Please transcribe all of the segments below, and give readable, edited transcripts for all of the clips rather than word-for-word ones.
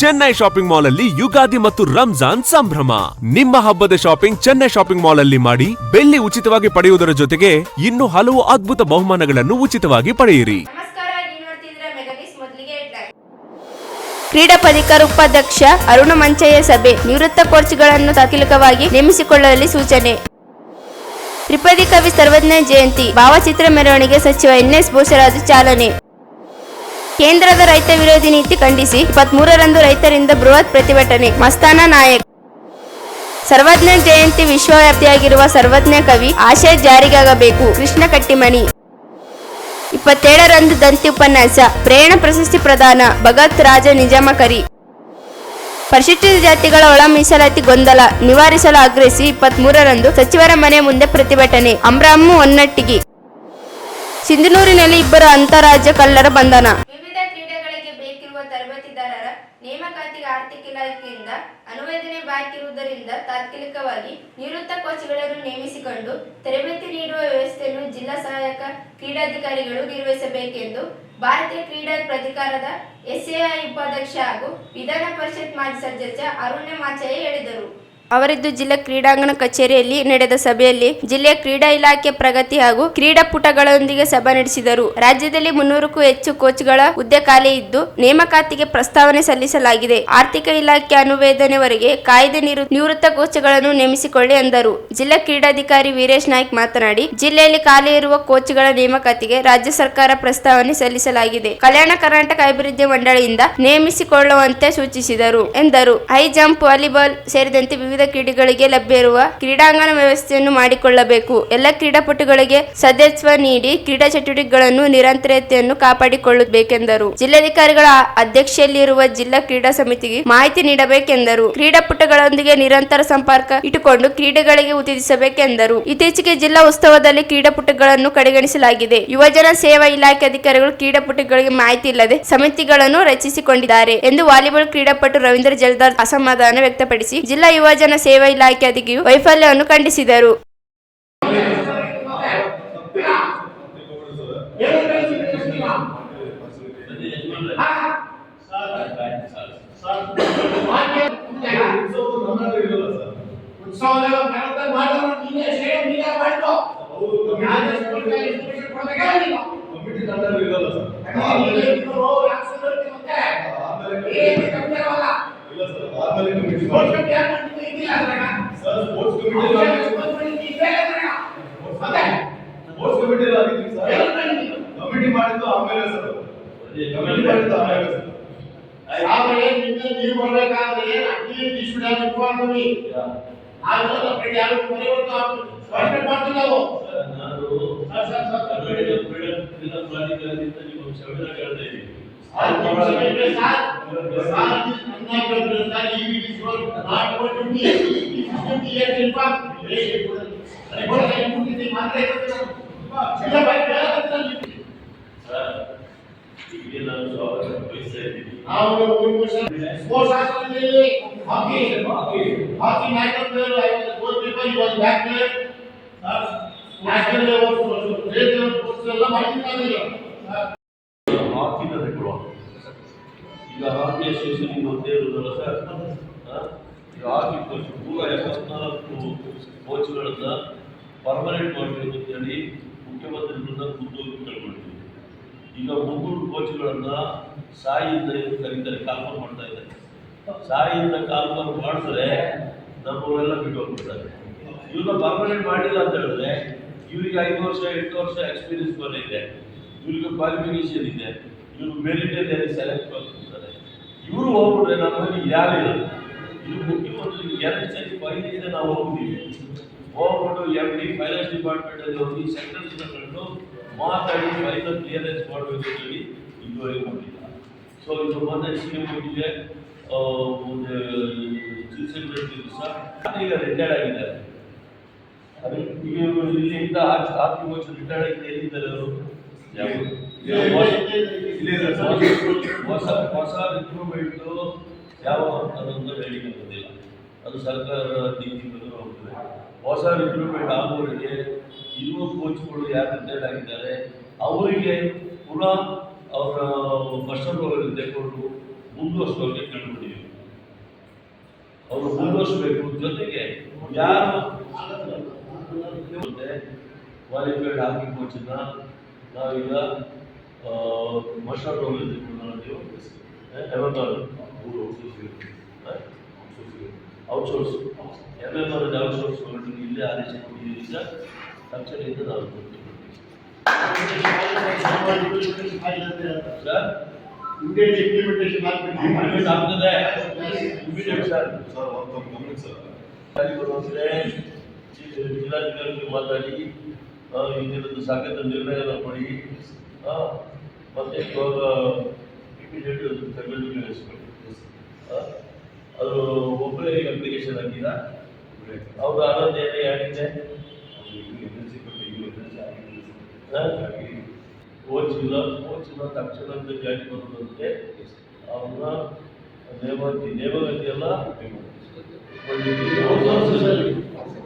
Chennai shopping mall ಅಲ್ಲಿ ಯುಗಾದಿ ಮತ್ತು ರಂಜಾನ್ ಸಂಭ್ರಮ. ನಿಮ್ಮ ಹಬ್ಬದ ಶಾಪಿಂಗ್ ಚೆನ್ನೈ ಶಾಪಿಂಗ್ ಮಾಲ್ ಅಲ್ಲಿ ಮಾಡಿ. ಬೆಳ್ಳಿ ಉಚಿತವಾಗಿ ಪಡೆಯುವುದರ ಜೊತೆಗೆ ಇನ್ನು ಹಲವು ಅದ್ಭುತ ಬಹುಮಾನಗಳನ್ನು ಉಚಿತವಾಗಿ ಪಡೆಯಿರಿ. ಕ್ರೀಡಾ ಪ್ರಾಧಿಕಾರ ಉಪಾಧ್ಯಕ್ಷ ಅರುಣ ಮಂಚಯ್ಯ ಸಭೆ. ನಿವೃತ್ತ ಕೋಚ್ಗಳನ್ನು ತಾತ್ಕಾಲಿಕವಾಗಿ ನೇಮಿಸಿಕೊಳ್ಳಲು ಸೂಚನೆ. ತ್ರಿಪದಿ ಕವಿ ಸರ್ವಜ್ಞ ಜಯಂತಿ ಭಾವಚಿತ್ರ ಮೆರವಣಿಗೆ ಸಚಿವ ಎನ್ಎಸ್ ಬೋಸರಾಜು ಚಾಲನೆ. ಕೇಂದ್ರದ ರೈತ ವಿರೋಧಿ ನೀತಿ ಖಂಡಿಸಿ 23ರಂದು ರೈತರಿಂದ ಬೃಹತ್ ಪ್ರತಿಭಟನೆ. ಮಸ್ತಾನ ನಾಯಕ್. ಸರ್ವಜ್ಞ ಜಯಂತಿ ವಿಶ್ವವ್ಯಾಪಿಯಾಗಿರುವ ಸರ್ವಜ್ಞ ಕವಿ ಆಶಯ ಜಾರಿಗಾಗಬೇಕು. ಕೃಷ್ಣ ಕಟ್ಟಿಮನಿ. 27ರಂದು ದಂತಿ ಉಪನ್ಯಾಸ. ಪ್ರೇರಣ ಪ್ರಶಸ್ತಿ ಪ್ರದಾನ. ಭಗತ್ ರಾಜ ನಿಜಾಮಕರಿ. ಪರಿಶಿಷ್ಟ ಜಾತಿಗಳ ಒಳ ಮೀಸಲಾತಿ ಗೊಂದಲ ನಿವಾರಿಸಲು ಆಗ್ರಹಿಸಿ 23ರಂದು ಸಚಿವರ ಮನೆ ಮುಂದೆ ಪ್ರತಿಭಟನೆ. ಅಮ್ರಾಮು ಹೊನ್ನಟ್ಟಿಗಿ. ಸಿಂಧನೂರಿನಲ್ಲಿ 2 ಅಂತಾರಾಜ್ಯ ಕಳ್ಳರ ಬಂಧನ. ವಿವಿಧ ಕ್ರೀಡೆಗಳಿಗೆ ಬೇಕಿರುವ ತರಬೇತಿದಾರರ ನೇಮಕಾತಿಗೆ ಆರ್ಥಿಕ ಇಲಾಖೆಯಿಂದ ಅನುಮೋದನೆ ಬಾಕಿ ಇರುವುದರಿಂದ ತಾತ್ಕಾಲಿಕವಾಗಿ ನಿವೃತ್ತ ಕೋಚ್ಗಳನ್ನು ನೇಮಿಸಿಕೊಂಡು ತರಬೇತಿ ನೀಡುವ ವ್ಯವಸ್ಥೆಯನ್ನು ಜಿಲ್ಲಾ ಸಹಾಯಕ ಕ್ರೀಡಾಧಿಕಾರಿಗಳು ನಿರ್ವಹಿಸಬೇಕೆಂದು ಭಾರತೀಯ ಕ್ರೀಡಾ ಪ್ರಾಧಿಕಾರದ ಎಸ್ಎಐ ಉಪಾಧ್ಯಕ್ಷ ಹಾಗೂ ವಿಧಾನ ಪರಿಷತ್ ಮಾಜಿ ಸದಸ್ಯ ಅರುಣ ಮಂಚಯ್ಯ ಹೇಳಿದರು. ಅವರಿದ್ದು ಜಿಲ್ಲಾ ಕ್ರೀಡಾಂಗಣ ಕಚೇರಿಯಲ್ಲಿ ನಡೆದ ಸಭೆಯಲ್ಲಿ ಜಿಲ್ಲೆಯ ಕ್ರೀಡಾ ಇಲಾಖೆ ಪ್ರಗತಿ ಹಾಗೂ ಕ್ರೀಡಾಪಟುಗಳೊಂದಿಗೆ ಸಭೆ ನಡೆಸಿದರು. ರಾಜ್ಯದಲ್ಲಿ 300ಕ್ಕೂ ಹೆಚ್ಚು ಕೋಚ್ಗಳ ಹುದ್ದೆ ಖಾಲಿ ಇದ್ದು ನೇಮಕಾತಿಗೆ ಪ್ರಸ್ತಾವನೆ ಸಲ್ಲಿಸಲಾಗಿದೆ. ಆರ್ಥಿಕ ಇಲಾಖೆ ಅನುಮೋದನೆವರೆಗೆ ಕಾಯ್ದೆ ನಿವೃತ್ತ ಕೋಚ್ಗಳನ್ನು ನೇಮಿಸಿಕೊಳ್ಳಿ ಎಂದರು. ಜಿಲ್ಲಾ ಕ್ರೀಡಾಧಿಕಾರಿ ವೀರೇಶ್ ನಾಯ್ಕ್ ಮಾತನಾಡಿ, ಜಿಲ್ಲೆಯಲ್ಲಿ ಖಾಲಿ ಇರುವ ಕೋಚ್ಗಳ ನೇಮಕಾತಿಗೆ ರಾಜ್ಯ ಸರ್ಕಾರ ಪ್ರಸ್ತಾವನೆ ಸಲ್ಲಿಸಲಾಗಿದೆ. ಕಲ್ಯಾಣ ಕರ್ನಾಟಕ ಅಭಿವೃದ್ಧಿ ಮಂಡಳಿಯಿಂದ ನೇಮಿಸಿಕೊಳ್ಳುವಂತೆ ಸೂಚಿಸಿದರು ಎಂದರು. ಹೈ ಜಂಪ್, ವಾಲಿಬಾಲ್ ಸೇರಿದಂತೆ ವಿವಿಧ ಕ್ರೀಡೆಗಳಿಗೆ ಲಭ್ಯ ಇರುವ ಕ್ರೀಡಾಂಗಣ ವ್ಯವಸ್ಥೆಯನ್ನು ಮಾಡಿಕೊಳ್ಳಬೇಕು. ಎಲ್ಲ ಕ್ರೀಡಾಪಟುಗಳಿಗೆ ಸದಸ್ಯತ್ವ ನೀಡಿ ಕ್ರೀಡಾ ಚಟುವಟಿಕೆಗಳನ್ನು ನಿರಂತರತೆಯನ್ನು ಕಾಪಾಡಿಕೊಳ್ಳಬೇಕೆಂದರು. ಜಿಲ್ಲಾಧಿಕಾರಿಗಳ ಅಧ್ಯಕ್ಷತೆಯಲ್ಲಿರುವ ಜಿಲ್ಲಾ ಕ್ರೀಡಾ ಸಮಿತಿಗೆ ಮಾಹಿತಿ ನೀಡಬೇಕೆಂದರು. ಕ್ರೀಡಾಪಟುಗಳೊಂದಿಗೆ ನಿರಂತರ ಸಂಪರ್ಕ ಇಟ್ಟುಕೊಂಡು ಕ್ರೀಡೆಗಳಿಗೆ ಉತ್ತೇಜಿಸಬೇಕೆಂದರು. ಇತ್ತೀಚೆಗೆ ಜಿಲ್ಲಾ ಉತ್ಸವದಲ್ಲಿ ಕ್ರೀಡಾಪಟುಗಳನ್ನು ಕಡೆಗಣಿಸಲಾಗಿದೆ. ಯುವಜನ ಸೇವಾ ಇಲಾಖೆ ಅಧಿಕಾರಿಗಳು ಕ್ರೀಡಾಪಟುಗಳಿಗೆ ಮಾಹಿತಿ ಇಲ್ಲದೆ ಸಮಿತಿಗಳನ್ನು ರಚಿಸಿಕೊಂಡಿದ್ದಾರೆ ಎಂದು ವಾಲಿಬಾಲ್ ಕ್ರೀಡಾಪಟು ರವೀಂದ್ರ ಜಲ್ದಾರ್ ಅಸಮಾಧಾನ ವ್ಯಕ್ತಪಡಿಸಿ ಜಿಲ್ಲಾ ಯುವಜನ ಸೇವಾ ಇಲಾಖೆ ಅಧಿಕಾರಿಯು ವೈಫಲ್ಯವನ್ನು ಖಂಡಿಸಿದರು. ಈಗ ಹಾಕಿ ಅಸೋಸಿಯೇಷನ್ ಒಂದೇ ಇರುವುದಲ್ಲ ಸರ್. ಈಗ ಹಾಕಿ ಕೋಚ್ 174 ಕೋಚ್ಗಳನ್ನ ಪರ್ಮನೆಂಟ್ ಮಾಡಬೇಕು ಅಂತೇಳಿ ಮುಖ್ಯಮಂತ್ರಿಗಳನ್ನ ಖುದ್ದಾಗಿ ಕೇಳ್ಕೊಂಡಿದ್ದೀವಿ. ಈಗ 300 ಕೋಚ್ಗಳನ್ನ ಸಾಯಿಯಿಂದ ಕರೀತಾರೆ, ಕಾಲ್ಫರ್ ಮಾಡ್ತಾ ಇದ್ದಾರೆ. ಸಾಯಿಯಿಂದ ಕಾಲ್ಫರ್ ಮಾಡಿದ್ರೆ ನಮ್ಮವರೆಲ್ಲ ಬಿಟ್ಟು ಹೋಗ್ಬಿಡ್ತಾರೆ. ಇವ್ರನ್ನ ಪರ್ಮನೆಂಟ್ ಮಾಡಿಲ್ಲ ಅಂತ ಹೇಳಿದ್ರೆ ಇವರಿಗೆ 5 ವರ್ಷ 8 ವರ್ಷ ಎಕ್ಸ್ಪೀರಿಯನ್ಸ್ ಬಂದಿದೆ, ಇವರಿಗೆ ಕ್ವಾಲಿಫಿಕೇಶನ್ ಇದೆ, ಇವರು ಮೆರಿಟಲ್ಲಿ ಸೆಲೆಕ್ಟ್ ಮಾಡ್ತಿರ್ತಾರೆ. ಇವರು ಹೋಗ್ಬಿಟ್ರೆ ನಮ್ಮಲ್ಲಿ ಯಾರು ಇರೋದು. ಇದು ಮುಖ್ಯಮಂತ್ರಿಗೆ 2 ಸರಿ ಫೈಲಿಂದ ನಾವು ಹೋಗ್ತೀವಿ. ಹೋಗ್ಬಿಟ್ಟು MD ಫೈನಾನ್ಸ್ ಡಿಪಾರ್ಟ್ಮೆಂಟಲ್ಲಿ ಹೋಗಿ ಸೆಕ್ರೆಟರಿನ ಕಂಡು ಮಾತಾಡಿ ಫೈನಲ್ ಕ್ಲಿಯರೆನ್ಸ್ ಮಾಡಬೇಕು ಹೇಳಿ ಇದುವರೆಗೂ ಮಾಡಿಲ್ಲ. ಸೊ ಇದು ಮೊನ್ನೆ CM ಮೀಟಿಂಗ್ಗೆ ಚೀಫ್ ಸೆಕ್ರೆಟರಿ ಸಹ ಈಗ ರಿಟೈರ್ಡ್ ಆಗಿದ್ದಾರೆ. ಇಲ್ಲಿಂದ ಆರ್ಥಿಕ ವರ್ಷ ರಿಟೈರ್ಡ್ ಆಗಿ ಎಲ್ಲಿದ್ದಾರೆ ಅವರು? ಹೊಸ ರಿಕ್ರೂಟ್ಮೆಂಟ್ ಯಾವ ಅನ್ನೋದು ಹೇಳಿಕೆ ಬಂದಿಲ್ಲ. ಅದು ಸರ್ಕಾರ ನೀತಿ ಬಂದು ಹೋಗ್ತದೆ. ಹೊಸ ರಿಕ್ರೂಟ್ಮೆಂಟ್ ಆಗುವವರಿಗೆ ಇರುವ ಕೋಚ್ಗಳು ಯಾರು ರಿಟೈರ್ಡ್ ಆಗಿದ್ದಾರೆ ಅವರಿಗೆ ಪುನಃ ಅವರ ವರ್ಷ ತೆಗೆದುಕೊಂಡು ಮುಂದುವರಿಸುವವರಿಗೆ ಕೇಳ್ಕೊಂಡಿದ್ದೀವಿ. ಅವರು ಮುಂದುವರಿಸಬೇಕು. ಜೊತೆಗೆ ಯಾರು ಕ್ವಾಲಿಫೈಡ್ ಹಾಕಿ ಕೋಚನ್ನ ನಾವೀಗ ಮಸ್ಟರ್ ನೀವು ಔಟ್ಸೋರ್ಸ್ MMR ಔಟ್ಸೋರ್ಸ್ ಇಲ್ಲೇ ಆದೇಶ ಕೊಟ್ಟಿದ್ದೀಗ ತಕ್ಷಣದಿಂದ ನಾವು ಸರ್ ಇಂಪ್ಲಿಮೆಂಟೇಷನ್ ಆಗ್ತದೆ ಇಮಿಡಿಯೇಟ್ ಸರ್ ಜಿಲ್ಲಾಧಿಕಾರಿಗೆ ಮಾತಾಡಿ ಇದರದ್ದು ಸಾಕಷ್ಟು ನಿರ್ಣಯನ ಕೊಡಿ ಮತ್ತೆ ಇವಾಗ ಇಮಿಡಿಯೇಟ್ ಕೈಗೊಳ್ಳಿ. ಅದು ಒಬ್ಬರೇ ಅಪ್ಲಿಕೇಶನ್ ಹಾಕಿದ ಅವ್ರು ಆನಂದ ಏನೇ ಆಗಿದೆ ಕೋಚಿಲ್ಲ ತಕ್ಷಣದ ಜಾರಿ ಬರುವಂತೆ ಅವ್ರನ್ನ ನೇಮಗತಿ ಎಲ್ಲ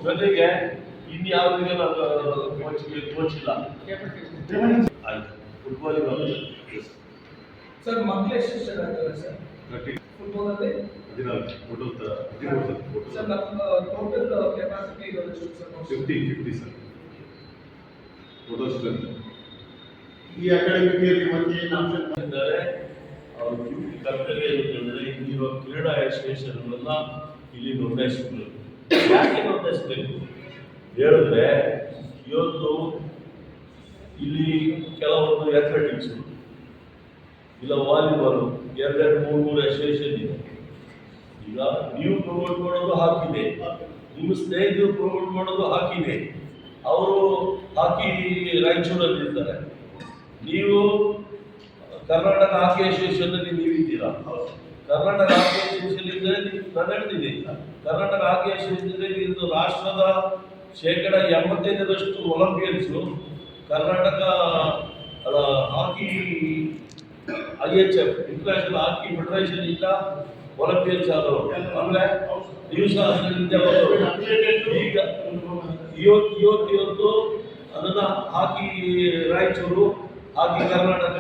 ಜೊತೆಗೆ ಇನ್ಯಾವುದಿಗೆ ಕೋಚಿಲ್ಲ. ಆಯ್ತು ಫುಟ್ಬಾಲ್ ಸರ್ ಮಕ್ಕಳು ಎಷ್ಟು ಸರ್ ಫುಟ್ಬಾಲ್ ಅಲ್ಲಿ ಸರ್ ನಮ್ಮ ಟೋಟಲ್ ಕೆಪಾಸಿಟಿ ಇರೋದು ಸರ್ 50 ಸರ್ ಟೋಟಲ್ ಸ್ಟ್ರೆಂತ್ ಈ ಅಕಾಡೆಮಿಕ್ ಇಯರ್ ಮತ್ತೆ ಇದ್ದಾರೆ. ಅವ್ರ ಡ್ಯೂಟಿ ಕರ್ತವ್ಯ ಏನಂತಂದ್ರೆ ಇಲ್ಲಿರುವ ಕ್ರೀಡಾ ಅಸೋಸಿಯೇಷನ್ಗಳನ್ನ ಇಲ್ಲಿ ನೋಂದಾಯಿಸಬೇಕು. ಯಾಕೆ ನೋಂದಾಯಿಸಬೇಕು ಹೇಳಿದ್ರೆ ಇವತ್ತು ಇಲ್ಲಿ ಕೆಲವೊಂದು ಅಥ್ಲೆಟಿಕ್ಸ್ ಇಲ್ಲ ವಾಲಿಬಾಲ್ 2-3 ಅಸೋಸಿಯೇಷನ್ ಇದೆ. ಈಗ ನೀವು ಪ್ರಮೋಟ್ ಮಾಡೋದು ಹಾಕಿದೆ, ನಿಮ್ಮ ಸ್ನೇಹಿತರು ಪ್ರಮೋಟ್ ಮಾಡೋದು ಹಾಕಿದೆ. ಅವರು ಹಾಕಿ ರಾಯಚೂರಲ್ಲಿ ಇರ್ತಾರೆ, ನೀವು ಕರ್ನಾಟಕ ಹಾಕಿ ಅಸೋಸಿಯೇಷನ್ನಲ್ಲಿ ನೀವಿದ್ದೀರಾ. ಕರ್ನಾಟಕ ಹಾಕಿ ಅಸೋಸಿಯೇಷನ್ ಇದ್ದರೆ ನಾನು ಹೇಳ್ತೀನಿ, ಕರ್ನಾಟಕ ಹಾಕಿ ಅಸೋಸಿಯೇಷನ್ ಇದು ರಾಷ್ಟ್ರದ 85% ಒಲಿಂಪಿಯನ್ಸು ಕರ್ನಾಟಕ ಹಾಕಿ IHF ಇಂಟರ್ನ್ಯಾಷನಲ್ ಹಾಕಿ ಫೆಡರೇಷನ್ ಇಂದ ಒಲಿಂಪಿಯನ್ಸ್ ಆದವರು ಅಂದ್ರೆ ದಿವಸ ಈಗ ಇವತ್ತು ಅದನ್ನ ಹಾಕಿ ರಾಯಚೂರು, ಹಾಕಿ ಕರ್ನಾಟಕ,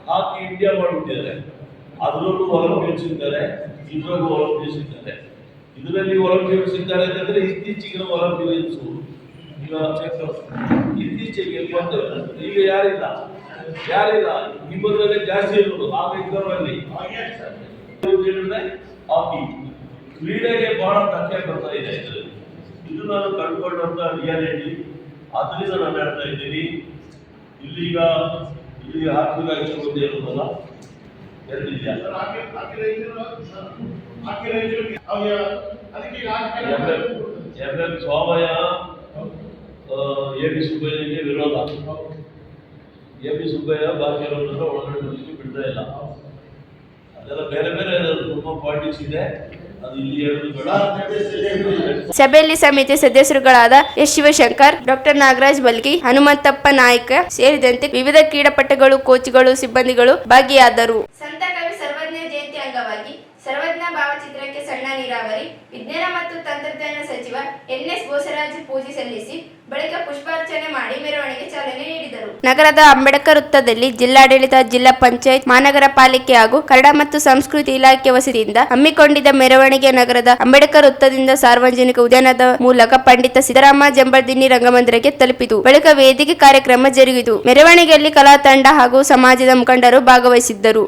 ಹಾಕಿ ಇಂಡಿಯಾ ಮಾಡಿಬಿಟ್ಟಿದ್ದಾರೆ. ಅದರಲ್ಲೂ ಒಲಿಂಪಿಯನ್ಸ್ ಇದ್ದಾರೆ, ಇದರಲ್ಲೂ ಒಲಿಂಪಿಯನ್ಸ್ ಇದ್ದಾರೆ. ಇದರಲ್ಲಿ ಒಲಿಂಪಿಯನ್ಸ್ ಇದ್ದಾರೆ ಅಂತಂದ್ರೆ ಇತ್ತೀಚೆಗಿನ ಒಲಿಂಪಿಯನ್ಸು ಈಗ ಇತ್ತೀಚೆಗೆ ಈಗ ಯಾರಿಲ್ಲ ಇಬ್ಬರಲ್ಲೇ ಜಾಸ್ತಿ ಇರೋದು. ಆಗ ಇದ್ದವರಲ್ಲಿ ಹಾಕಿ ಕ್ರೀಡೆಗೆ ಬಹಳ ಧಕ್ಕೆ ಬರ್ತಾ ಇದೆ. ಇದು ನಾನು ಕಂಡುಕೊಂಡಂತ ರಿಯಾಲಿಟಿ. ಅದರಿಂದ ನಾನು ಹೇಳ್ತಾ ಇದ್ದೀನಿ, ಇಲ್ಲಿ ಹಾಕಿ ರಾಯಚೂರು ಒಂದೇ ಇರೋದಲ್ಲ, ಎರಡಿದೆಯಾ ಸ್ವಾಮಯ AB ಸುಬ್ಬಯ್ಯನಿಗೆ ವಿರೋಧ. AB ಸುಬ್ಬಯ್ಯ ಬಾಕಿ ಇರೋದ್ರಿಂದ ಒಳಗಡೆ ಬರಲಿಕ್ಕೆ ಬಿಡ್ತಾ ಇಲ್ಲ. ಅದೆಲ್ಲ ಬೇರೆ ತುಂಬ ಪಾಲಿಟಿಕ್ಸ್ ಇದೆ, ಅದು ಇಲ್ಲಿ ಹೇಳೋದು ಬೇಡ. ಸಭೆಯಲ್ಲಿ ಸಮಿತಿ ಸದಸ್ಯರುಗಳಾದ ಎಸ್ ಶಿವಶಂಕರ್, ಡಾಕ್ಟರ್ ನಾಗರಾಜ್ ಬಲ್ಗಿ, ಹನುಮಂತಪ್ಪ ನಾಯ್ಕ ಸೇರಿದಂತೆ ವಿವಿಧ ಕ್ರೀಡಾಪಟುಗಳು, ಕೋಚ್ಗಳು, ಸಿಬ್ಬಂದಿಗಳು ಭಾಗಿಯಾದರು. ಸಂತ ಕವಿ ಸರ್ವಜ್ಞ ಜಯಂತಿ ಅಂಗವಾಗಿ ಸರ್ವಜ್ಞ ಭಾವಚಿತ್ರಕ್ಕೆ ಸಣ್ಣ ನೀರಾವರಿ ವಿಜ್ಞಾನ ಮತ್ತು ತಂತ್ರಜ್ಞಾನ ಸಚಿವ NS ಬೋಸರಾಜ್ ಪೂಜೆ ಸಲ್ಲಿಸಿ ಬಳಿಕ ಪುಷ್ಪಾರ್ಚನೆ ಮಾಡಿ ಮೆರವಣಿಗೆ ಚಾಲನೆ ನೀಡಿದರು. ನಗರದ ಅಂಬೇಡ್ಕರ್ ವೃತ್ತದಲ್ಲಿ ಜಿಲ್ಲಾಡಳಿತ, ಜಿಲ್ಲಾ ಪಂಚಾಯತ್, ಮಹಾನಗರ ಪಾಲಿಕೆ ಹಾಗೂ ಕನ್ನಡ ಮತ್ತು ಸಂಸ್ಕೃತಿ ಇಲಾಖೆ ವತಿಯಿಂದ ಹಮ್ಮಿಕೊಂಡಿದ್ದ ಮೆರವಣಿಗೆ ನಗರದ ಅಂಬೇಡ್ಕರ್ ವೃತ್ತದಿಂದ ಸಾರ್ವಜನಿಕ ಉದ್ಯಾನದ ಮೂಲಕ ಪಂಡಿತ ಸಿದ್ದರಾಮ ಜಂಬರ್ದಿನ್ನಿ ರಂಗಮಂದಿರಕ್ಕೆ ತಲುಪಿತು. ಬಳಿಕ ವೇದಿಕೆ ಕಾರ್ಯಕ್ರಮ ಜರುಗಿತು. ಮೆರವಣಿಗೆಯಲ್ಲಿ ಕಲಾ ತಂಡ ಹಾಗೂ ಸಮಾಜದ ಮುಖಂಡರು ಭಾಗವಹಿಸಿದ್ದರು.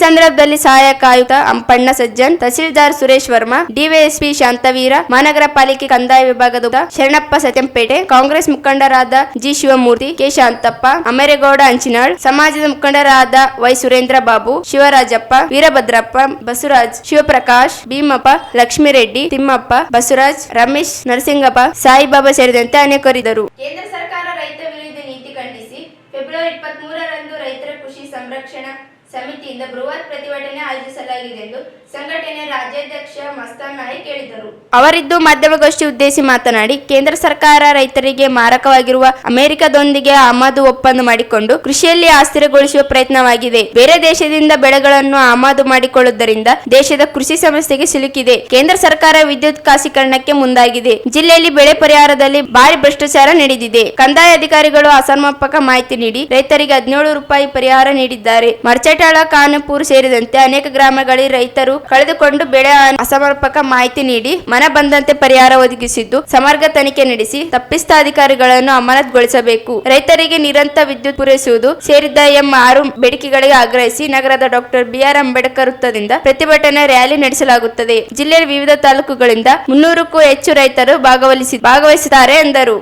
ಸಂದರ್ಭದಲ್ಲಿ ಸಹಾಯಕ ಆಯುಕ್ತ ಅಂಪಣ್ಣ ಸಜ್ಜನ್, ತಹಸೀಲ್ದಾರ್ ಸುರೇಶ್ ವರ್ಮಾ, ಡಿವೈಎಸ್ಪಿ ಶಾಂತವೀರ, ಮಹಾನಗರ ಪಾಲಿಕೆ ಕಂದಾಯ ವಿಭಾಗದ ಶರಣಪ್ಪ ಸತ್ಯಂಪೇಟೆ, ಕಾಂಗ್ರೆಸ್ ಮುಖಂಡರಾದ ಜಿ ಶಿವಮೂರ್ತಿ, ಕೆ ಶಾಂತಪ್ಪ, ಅಮರೇಗೌಡ ಅಂಚಿನಾಳ್, ಸಮಾಜದ ಮುಖಂಡರಾದ ವೈ ಸುರೇಂದ್ರ ಬಾಬು, ಶಿವರಾಜಪ್ಪ, ವೀರಭದ್ರಪ್ಪ, ಬಸವರಾಜ್, ಶಿವಪ್ರಕಾಶ್, ಭೀಮಪ್ಪ, ಲಕ್ಷ್ಮೀರೆಡ್ಡಿ, ತಿಮ್ಮಪ್ಪ, ಬಸವರಾಜ್, ರಮೇಶ್, ನರಸಿಂಗಪ್ಪ, ಸಾಯಿಬಾಬಾ ಸೇರಿದಂತೆ ಅನೇಕರಿದ್ದರು. ಕೇಂದ್ರ ಸರ್ಕಾರ ರೈತ ವಿರೋಧಿ ನೀತಿ ಖಂಡಿಸಿ ಫೆಬ್ರವರಿ 23ರಂದು ರೈತರ ಕೃಷಿ ಸಂರಕ್ಷಣಾ ಸಮಿತಿಯಿಂದ ಬೃಹತ್ ಪ್ರತಿಭಟನೆ ಆಯೋಜಿಸಲಾಗಿದೆ ಎಂದು ಸಂಘಟನೆ ರಾಜ್ಯಾಧ್ಯಕ್ಷ ಮಸ್ತಾನ್ ನಾಯ್ಕ್ ಹೇಳಿದರು. ಅವರಿದ್ದು ಮಾಧ್ಯಮಗೋಷ್ಠಿ ಉದ್ದೇಶಿಸಿ ಮಾತನಾಡಿ, ಕೇಂದ್ರ ಸರ್ಕಾರ ರೈತರಿಗೆ ಮಾರಕವಾಗಿರುವ ಅಮೆರಿಕದೊಂದಿಗೆ ಆಮದು ಒಪ್ಪಂದ ಮಾಡಿಕೊಂಡು ಕೃಷಿಯಲ್ಲಿ ಅಸ್ಥಿರಗೊಳಿಸುವ ಪ್ರಯತ್ನವಾಗಿದೆ. ಬೇರೆ ದೇಶದಿಂದ ಬೆಳೆಗಳನ್ನು ಆಮದು ಮಾಡಿಕೊಳ್ಳುವುದರಿಂದ ದೇಶದ ಕೃಷಿ ಸಮಸ್ಯೆಗೆ ಸಿಲುಕಿದೆ. ಕೇಂದ್ರ ಸರ್ಕಾರ ವಿದ್ಯುತ್ ಖಾಸೀಕರಣಕ್ಕೆ ಮುಂದಾಗಿದೆ. ಜಿಲ್ಲೆಯಲ್ಲಿ ಬೆಳೆ ಪರಿಹಾರದಲ್ಲಿ ಭಾರಿ ಭ್ರಷ್ಟಾಚಾರ ನಡೆದಿದೆ. ಕಂದಾಯ ಅಧಿಕಾರಿಗಳು ಅಸಮರ್ಪಕ ಮಾಹಿತಿ ನೀಡಿ ರೈತರಿಗೆ 17 ರೂಪಾಯಿ ಪರಿಹಾರ ನೀಡಿದ್ದಾರೆ. ಮರ್ಚಟಾಳ, ಕಾನಪುರ್ ಸೇರಿದಂತೆ ಅನೇಕ ಗ್ರಾಮಗಳಲ್ಲಿ ರೈತರು ಕಳೆದುಕೊಂಡು ಬೆಳೆ ಅಸಮರ್ಪಕ ಮಾಹಿತಿ ನೀಡಿ ಮನ ಬಂದಂತೆ ಪರಿಹಾರ ಒದಗಿಸಿದ್ದು ಸಮಗ್ರ ತನಿಖೆ ನಡೆಸಿ ತಪ್ಪಿಸ್ಥ ಅಧಿಕಾರಿಗಳನ್ನು ಅಮಾನತುಗೊಳಿಸಬೇಕು. ರೈತರಿಗೆ ನಿರಂತರ ವಿದ್ಯುತ್ ಪೂರೈಸುವುದು ಸೇರಿದ್ದ M6 ಬೇಡಿಕೆಗಳಿಗೆ ಆಗ್ರಹಿಸಿ ನಗರದ ಡಾಕ್ಟರ್ BR ಅಂಬೇಡ್ಕರ್ ವೃತ್ತದಿಂದ ಪ್ರತಿಭಟನಾ ರ್ಯಾಲಿ ನಡೆಸಲಾಗುತ್ತದೆ. ಜಿಲ್ಲೆಯ ವಿವಿಧ ತಾಲೂಕುಗಳಿಂದ 300ಕ್ಕೂ ಹೆಚ್ಚು ರೈತರು ಭಾಗವಹಿಸುತ್ತಾರೆ ಎಂದರು.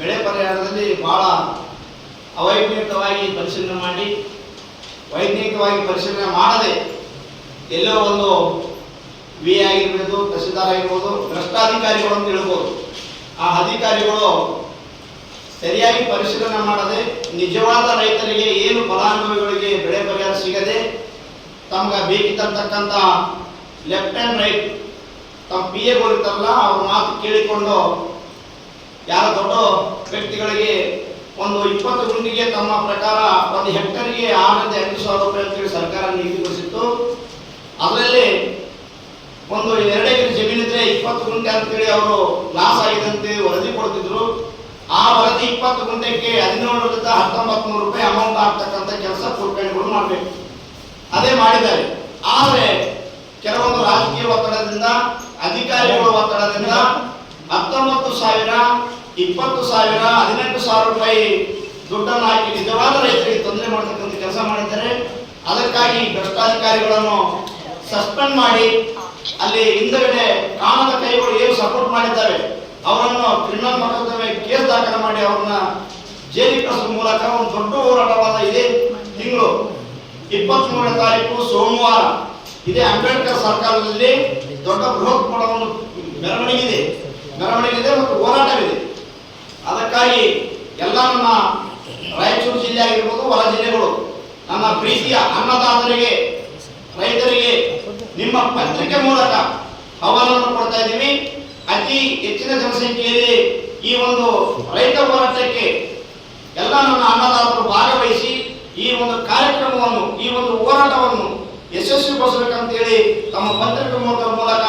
ಬೆಳೆ ಪರಿಹಾರದಲ್ಲಿ ಬಹಳ ಅವೈಜ್ಞಾನಿಕವಾಗಿ ಪರಿಶೀಲನೆ ಮಾಡಿ ವೈಜ್ಞಾನಿಕವಾಗಿ ಪರಿಶೀಲನೆ ಮಾಡದೆ ಎಲ್ಲೋ ಒಂದು ವಿ ಆಗಿರ್ಬೋದು, ತಹಸೀಲ್ದಾರ್ ಆಗಿರ್ಬೋದು, ಭ್ರಷ್ಟಾಧಿಕಾರಿಗಳು ಅಂತ ಹೇಳ್ಬೋದು, ಆ ಅಧಿಕಾರಿಗಳು ಸರಿಯಾಗಿ ಪರಿಶೀಲನೆ ಮಾಡದೆ ನಿಜವಾದ ರೈತರಿಗೆ ಏನು ಫಲಾನುಭವಿಗಳಿಗೆ ಬೆಳೆ ಪರಿಹಾರ ಸಿಗದೆ ತಮ್ಗೆ ಬೇಕಿರ್ತಕ್ಕಂಥ ಲೆಫ್ಟ್ ಆ್ಯಂಡ್ ರೈಟ್ ತಮ್ಮ PA ಇರ್ತಾರಲ್ಲ ಅವ್ರ ಮಾತು ಕೇಳಿಕೊಂಡು ಯಾರ ದೊಡ್ಡ ವ್ಯಕ್ತಿಗಳಿಗೆ ಒಂದು 20 ಗುಂಟಿಗೆ ತಮ್ಮ ಪ್ರಕಾರ ಒಂದು ಹೆಕ್ಟರ್ಗೆ 6,000-8,000 ರೂಪಾಯಿ ಅಂತೇಳಿ ಸರ್ಕಾರ ನಿಗದಿಪಡಿಸಿತ್ತು. ಅದರಲ್ಲಿ ಒಂದು 2 ಎಕರೆ ಜಮೀನಿದ್ರೆ 20 ಗುಂಟೆ ಅಂತೇಳಿ ಅವರು ಲಾಸ್ ಆಗಿದಂತೆ ವರದಿ ಕೊಡ್ತಿದ್ರು. ಆ ವರದಿ 20 ಗುಂಟೆಗೆ 17,000-19,000 ರೂಪಾಯಿ ಅಮೌಂಟ್ ಆಗ್ತಕ್ಕಂಥ ಕೆಲಸ ಪೂರ್ಣಗಳು ಮಾಡಬೇಕು. ಅದೇ ಮಾಡಿದ್ದಾರೆ. ಆದರೆ ಕೆಲವೊಂದು ರಾಜಕೀಯ ಒತ್ತಡದಿಂದ, ಅಧಿಕಾರಿಗಳ ಒತ್ತಡದಿಂದ 19,000, 20,000, 18,000 ರೂಪಾಯಿ ದುಡ್ಡನ್ನು ಹಾಕಿ ನಿಜವಾದ ರೈತರಿಗೆ ತೊಂದರೆ ಮಾಡತಕ್ಕಂಥ ಕೆಲಸ ಮಾಡಿದ್ದಾರೆ. ಅದಕ್ಕಾಗಿ ಭ್ರಷ್ಟಾಧಿಕಾರಿಗಳನ್ನು ಸಸ್ಪೆಂಡ್ ಮಾಡಿ ಅಲ್ಲಿ ಹಿಂದಗಡೆ ಕಾಣದ ಕೈಗಳು ಏನು ಸಪೋರ್ಟ್ ಮಾಡಿದ್ದಾರೆ ಅವರನ್ನು ಕ್ರಿಮಿನಲ್ ಮೊಕದ್ದಮೆ ಕೇಸ್ ದಾಖಲೆ ಮಾಡಿ ಅವ್ರನ್ನ ಜೈಲಿಗೆ ಕಳಿಸುವ ಮೂಲಕ ಒಂದು ದೊಡ್ಡ ಹೋರಾಟವಾದ ಇದೇ ತಿಂಗಳು 23ನೇ ತಾರೀಕು ಸೋಮವಾರ ಇದೇ ಅಂಬೇಡ್ಕರ್ ಸರ್ಕಾರದಲ್ಲಿ ದೊಡ್ಡ ಬೃಹತ್ ಪಡವನ್ನು ಮೆರವಣಿಗೆ ಇದೆ ಮತ್ತು ಹೋರಾಟವಿದೆ. ಅದಕ್ಕಾಗಿ ಎಲ್ಲ ನನ್ನ ರಾಯಚೂರು ಜಿಲ್ಲೆ ಆಗಿರ್ಬೋದು, ಹೊರ ಜಿಲ್ಲೆಗಳು, ನನ್ನ ಪ್ರೀತಿಯ ಅನ್ನದಾತರಿಗೆ, ರೈತರಿಗೆ ನಿಮ್ಮ ಪತ್ರಿಕೆ ಮೂಲಕ ಆಹ್ವಾನವನ್ನು ಕೊಡ್ತಾ ಇದ್ದೀವಿ. ಅತಿ ಹೆಚ್ಚಿನ ಜನಸಂಖ್ಯೆಯಲ್ಲಿ ಈ ಒಂದು ರೈತ ಹೋರಾಟಕ್ಕೆ ಎಲ್ಲ ನನ್ನ ಅನ್ನದಾತರು ಭಾಗವಹಿಸಿ ಈ ಒಂದು ಕಾರ್ಯಕ್ರಮವನ್ನು, ಈ ಒಂದು ಹೋರಾಟವನ್ನು ಯಶಸ್ವಿಗೊಳಿಸಬೇಕಂತ ಹೇಳಿ ತಮ್ಮ ಪತ್ರಿಕೆ ಮೂಲಕ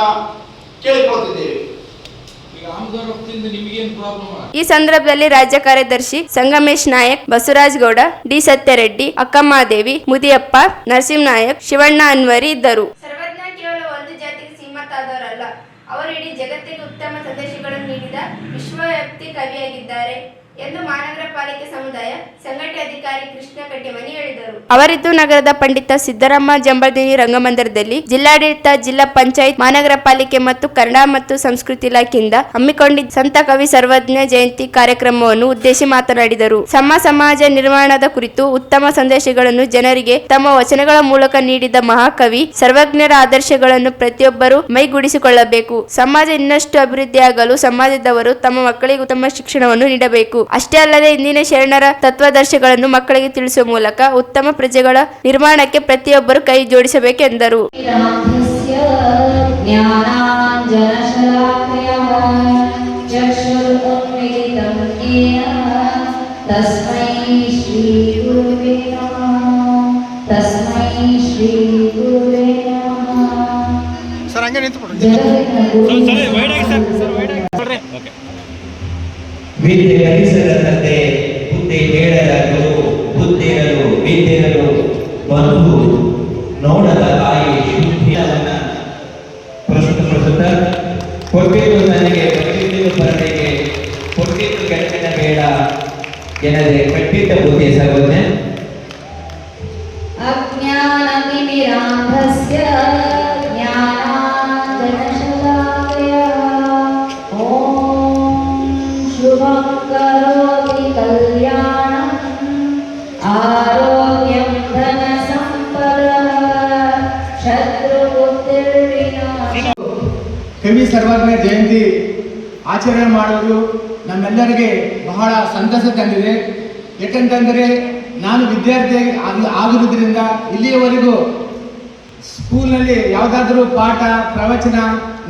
ಕೇಳಿಕೊಳ್ತಿದ್ದೇವೆ. ಈ ಸಂದರ್ಭದಲ್ಲಿ ರಾಜ್ಯ ಕಾರ್ಯದರ್ಶಿ ಸಂಗಮೇಶ್ ನಾಯಕ್, ಬಸವರಾಜ್ ಗೌಡ, ಡಿ ಸತ್ಯರೆಡ್ಡಿ, ಅಕ್ಕಮ್ಮಾದೇವಿ, ಮುದಿಯಪ್ಪ, ನರಸಿಂಹ ನಾಯಕ್, ಶಿವಣ್ಣ ಅನ್ವರಿ ಇದ್ದರು. ಸರ್ವಜ್ಞ ಕೇವಲ ಒಂದು ಜಾತಿಗೆ ಸೀಮಿತವಾದವರಲ್ಲ, ಅವರು ಇಡೀ ಜಗತ್ತಿಗೆ ಉತ್ತಮ ಸಂದೇಶಗಳನ್ನು ನೀಡಿದ ವಿಶ್ವವ್ಯಾಪಿ ಕವಿಯಾಗಿದ್ದಾರೆ ಎಂದು ಮಹಾನಗರ ಪಾಲಿಕೆ ಸಮುದಾಯ ಸಂಘಟನೆ ಅಧಿಕಾರಿ ಕೃಷ್ಣ ಕಟ್ಟಿಮನಿ ಹೇಳಿದರು. ಅವರಿದ್ದು ನಗರದ ಪಂಡಿತ ಸಿದ್ದರಾಮ ಜಂಬಲ್ದಿನಿ ರಂಗಮಂದಿರದಲ್ಲಿ ಜಿಲ್ಲಾಡಳಿತ, ಜಿಲ್ಲಾ ಪಂಚಾಯತ್, ಮಹಾನಗರ ಪಾಲಿಕೆ ಮತ್ತು ಕನ್ನಡ ಮತ್ತು ಸಂಸ್ಕೃತಿ ಇಲಾಖೆಯಿಂದ ಹಮ್ಮಿಕೊಂಡಿದ್ದ ಸಂತ ಕವಿ ಸರ್ವಜ್ಞ ಜಯಂತಿ ಕಾರ್ಯಕ್ರಮವನ್ನು ಉದ್ದೇಶಿಸಿ ಮಾತನಾಡಿದರು. ಸಮಾಜ ನಿರ್ಮಾಣದ ಕುರಿತು ಉತ್ತಮ ಸಂದೇಶಗಳನ್ನು ಜನರಿಗೆ ತಮ್ಮ ವಚನಗಳ ಮೂಲಕ ನೀಡಿದ ಮಹಾಕವಿ ಸರ್ವಜ್ಞರ ಆದರ್ಶಗಳನ್ನು ಪ್ರತಿಯೊಬ್ಬರು ಮೈಗೂಡಿಸಿಕೊಳ್ಳಬೇಕು. ಸಮಾಜ ಇನ್ನಷ್ಟು ಅಭಿವೃದ್ಧಿಯಾಗಲು ಸಮಾಜದವರು ತಮ್ಮ ಮಕ್ಕಳಿಗೆ ಉತ್ತಮ ಶಿಕ್ಷಣವನ್ನು ನೀಡಬೇಕು. ಅಷ್ಟೇ ಅಲ್ಲದೆ ಇಂದಿನ ಶರಣರ ತತ್ವಾದರ್ಶಗಳನ್ನು ಮಕ್ಕಳಿಗೆ ತಿಳಿಸುವ ಮೂಲಕ ಉತ್ತಮ ಪ್ರಜೆಗಳ ನಿರ್ಮಾಣಕ್ಕೆ ಪ್ರತಿಯೊಬ್ಬರು ಕೈ ಜೋಡಿಸಬೇಕೆಂದರು. ಸರ್ ಹಂಗೆ ನಿಂತ್ಬಿಡ್ರಿ. ವಿದ್ಯೆ ಕಲಿಸದಂತೆ ಬುದ್ಧಿ ಹೇಳಲು ಬುದ್ಧಿರಲು ವಿದ್ಯೆರಲು ಬಂಧು ನೋಡದ ತಾಯಿ ಶುದ್ಧಿಯವನ್ನ ಪ್ರಸ್ತುತ ಕೊಟ್ಟಿದ್ದು ನನಗೆ ಕೊಟ್ಟಿದ್ದು ಪರನಿಗೆ ಕೊಟ್ಟಿದ್ದು ಕೆಳಗಿನ ಬೇಡ ಎನ್ನದೆ ಕಟ್ಟಿದ್ದ ಬುದ್ಧಿ ಸರ್ವಜ್ಞ ಅಜ್ಞಾನ तस्य ज्ञानाञ्जनशलाकया ॐ शुभं करोति कल्याणम् आरोग्यं धनसम्पदः शत्रुबुद्धिर्विनाशः। ಕವಿ ಸರ್ವಜ್ಞ ಜಯಂತಿ ಆಚರಣೆ ಮಾಡುವುದು ನಮ್ಮೆಲ್ಲರಿಗೆ ಬಹಳ ಸಂತಸ ತಂದಿದೆ. ಏಕೆಂತಂದರೆ ನಾನು ವಿದ್ಯಾರ್ಥಿ ಆಗಿರುವುದರಿಂದ ಇಲ್ಲಿಯವರೆಗೂ ಸ್ಕೂಲ್ನಲ್ಲಿ ಯಾವುದಾದ್ರೂ ಪಾಠ ಪ್ರವಚನ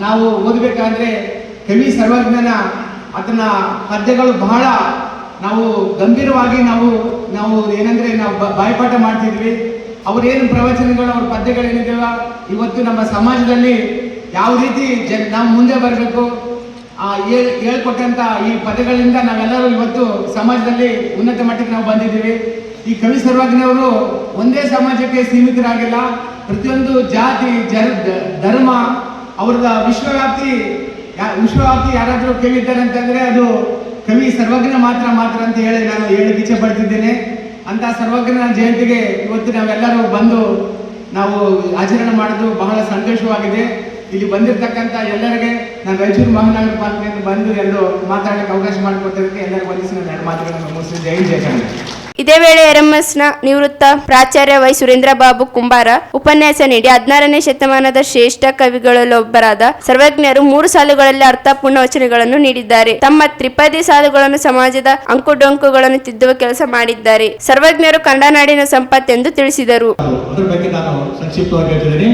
ನಾವು ಓದಬೇಕಾದ್ರೆ ಕವಿ ಸರ್ವಜ್ಞನ ಅದನ್ನ ಪದ್ಯಗಳು ಬಹಳ ನಾವು ಗಂಭೀರವಾಗಿ ನಾವು ಏನಂದ್ರೆ ನಾವು ಬಾಯ್ಪಾಠ ಮಾಡ್ತಿದ್ವಿ. ಅವರೇನು ಪ್ರವಚನಗಳು ಅವ್ರ ಪದ್ಯಗಳೇನಿದ್ದಾವ ಇವತ್ತು ನಮ್ಮ ಸಮಾಜದಲ್ಲಿ ಯಾವ ರೀತಿ ನಾವು ಮುಂದೆ ಬರಬೇಕು ಹೇಳ್ಕೊಟ್ಟಂತ ಈ ಪದಗಳಿಂದ ನಾವೆಲ್ಲರೂ ಇವತ್ತು ಸಮಾಜದಲ್ಲಿ ಉನ್ನತ ಮಟ್ಟಕ್ಕೆ ನಾವು ಬಂದಿದ್ದೀವಿ. ಈ ಕವಿ ಸರ್ವಜ್ಞವರು ಒಂದೇ ಸಮಾಜಕ್ಕೆ ಸೀಮಿತರಾಗಿಲ್ಲ. ಪ್ರತಿಯೊಂದು ಜಾತಿ ಧರ್ಮ ಅವ್ರದ ವಿಶ್ವವ್ಯಾಪ್ತಿ ಯಾರಾದರೂ ಕವಿ ಇದ್ದಾರೆ ಅಂತಂದ್ರೆ ಅದು ಕವಿ ಸರ್ವಜ್ಞ ಮಾತ್ರ ಅಂತ ಹೇಳಿ ನಾನು ಹೇಳಕ್ಕೆ ಇಚ್ಛೆ ಪಡ್ತಿದ್ದೇನೆ. ಅಂತ ಸರ್ವಜ್ಞನ ಜಯಂತಿಗೆ ಇವತ್ತು ನಾವೆಲ್ಲರೂ ಬಂದು ನಾವು ಆಚರಣೆ ಮಾಡೋದು ಬಹಳ ಸಂತೋಷವಾಗಿದೆ. ಇಲ್ಲಿ ಬಂದಿರತಕ್ಕಂಥ ಎಲ್ಲರಿಗೆ ನಾನು ರಾಯಚೂರು ಮಹಾನಗರ ಪಾಲಿಕೆಯಿಂದ ಬಂದು ಎರಡು ಮಾತಾಡಲಿಕ್ಕೆ ಅವಕಾಶ ಮಾಡಿಕೊಟ್ಟದಕ್ಕೆ ಎಲ್ಲರಿಗೂ ವಂದಿಸಿ ನಾನು ಎರಡು ಮಾತುಗಳನ್ನು ಮುಗಿಸಿ ಜೈ ಕನ್ನಡ. ಇದೇ ವೇಳೆ RMSನ ನಿವೃತ್ತ ಪ್ರಾಚಾರ್ಯ ವೈ ಸುರೇಂದ್ರ ಬಾಬು ಕುಂಬಾರ ಉಪನ್ಯಾಸ ನೀಡಿ 16ನೇ ಶತಮಾನದ ಶ್ರೇಷ್ಠ ಕವಿಗಳಲ್ಲೊಬ್ಬರಾದ ಸರ್ವಜ್ಞರು 3 ಸಾಲುಗಳಲ್ಲಿ ಅರ್ಥಪೂರ್ಣ ವಚನಗಳನ್ನು ನೀಡಿದ್ದಾರೆ. ತಮ್ಮ ತ್ರಿಪದಿ ಸಾಲುಗಳನ್ನು ಸಮಾಜದ ಅಂಕುಡೊಂಕುಗಳನ್ನು ತಿದ್ದುವ ಕೆಲಸ ಮಾಡಿದ್ದಾರೆ. ಸರ್ವಜ್ಞರು ಕನ್ನಡ ನಾಡಿನ ಸಂಪತ್ತೆಂದು ತಿಳಿಸಿದರು. ಅದರ ಬಗ್ಗೆ ನಾನು ಸಂಕ್ಷಿಪ್ತವಾಗಿ ಹೇಳ್ತಿದ್ದೀನಿ.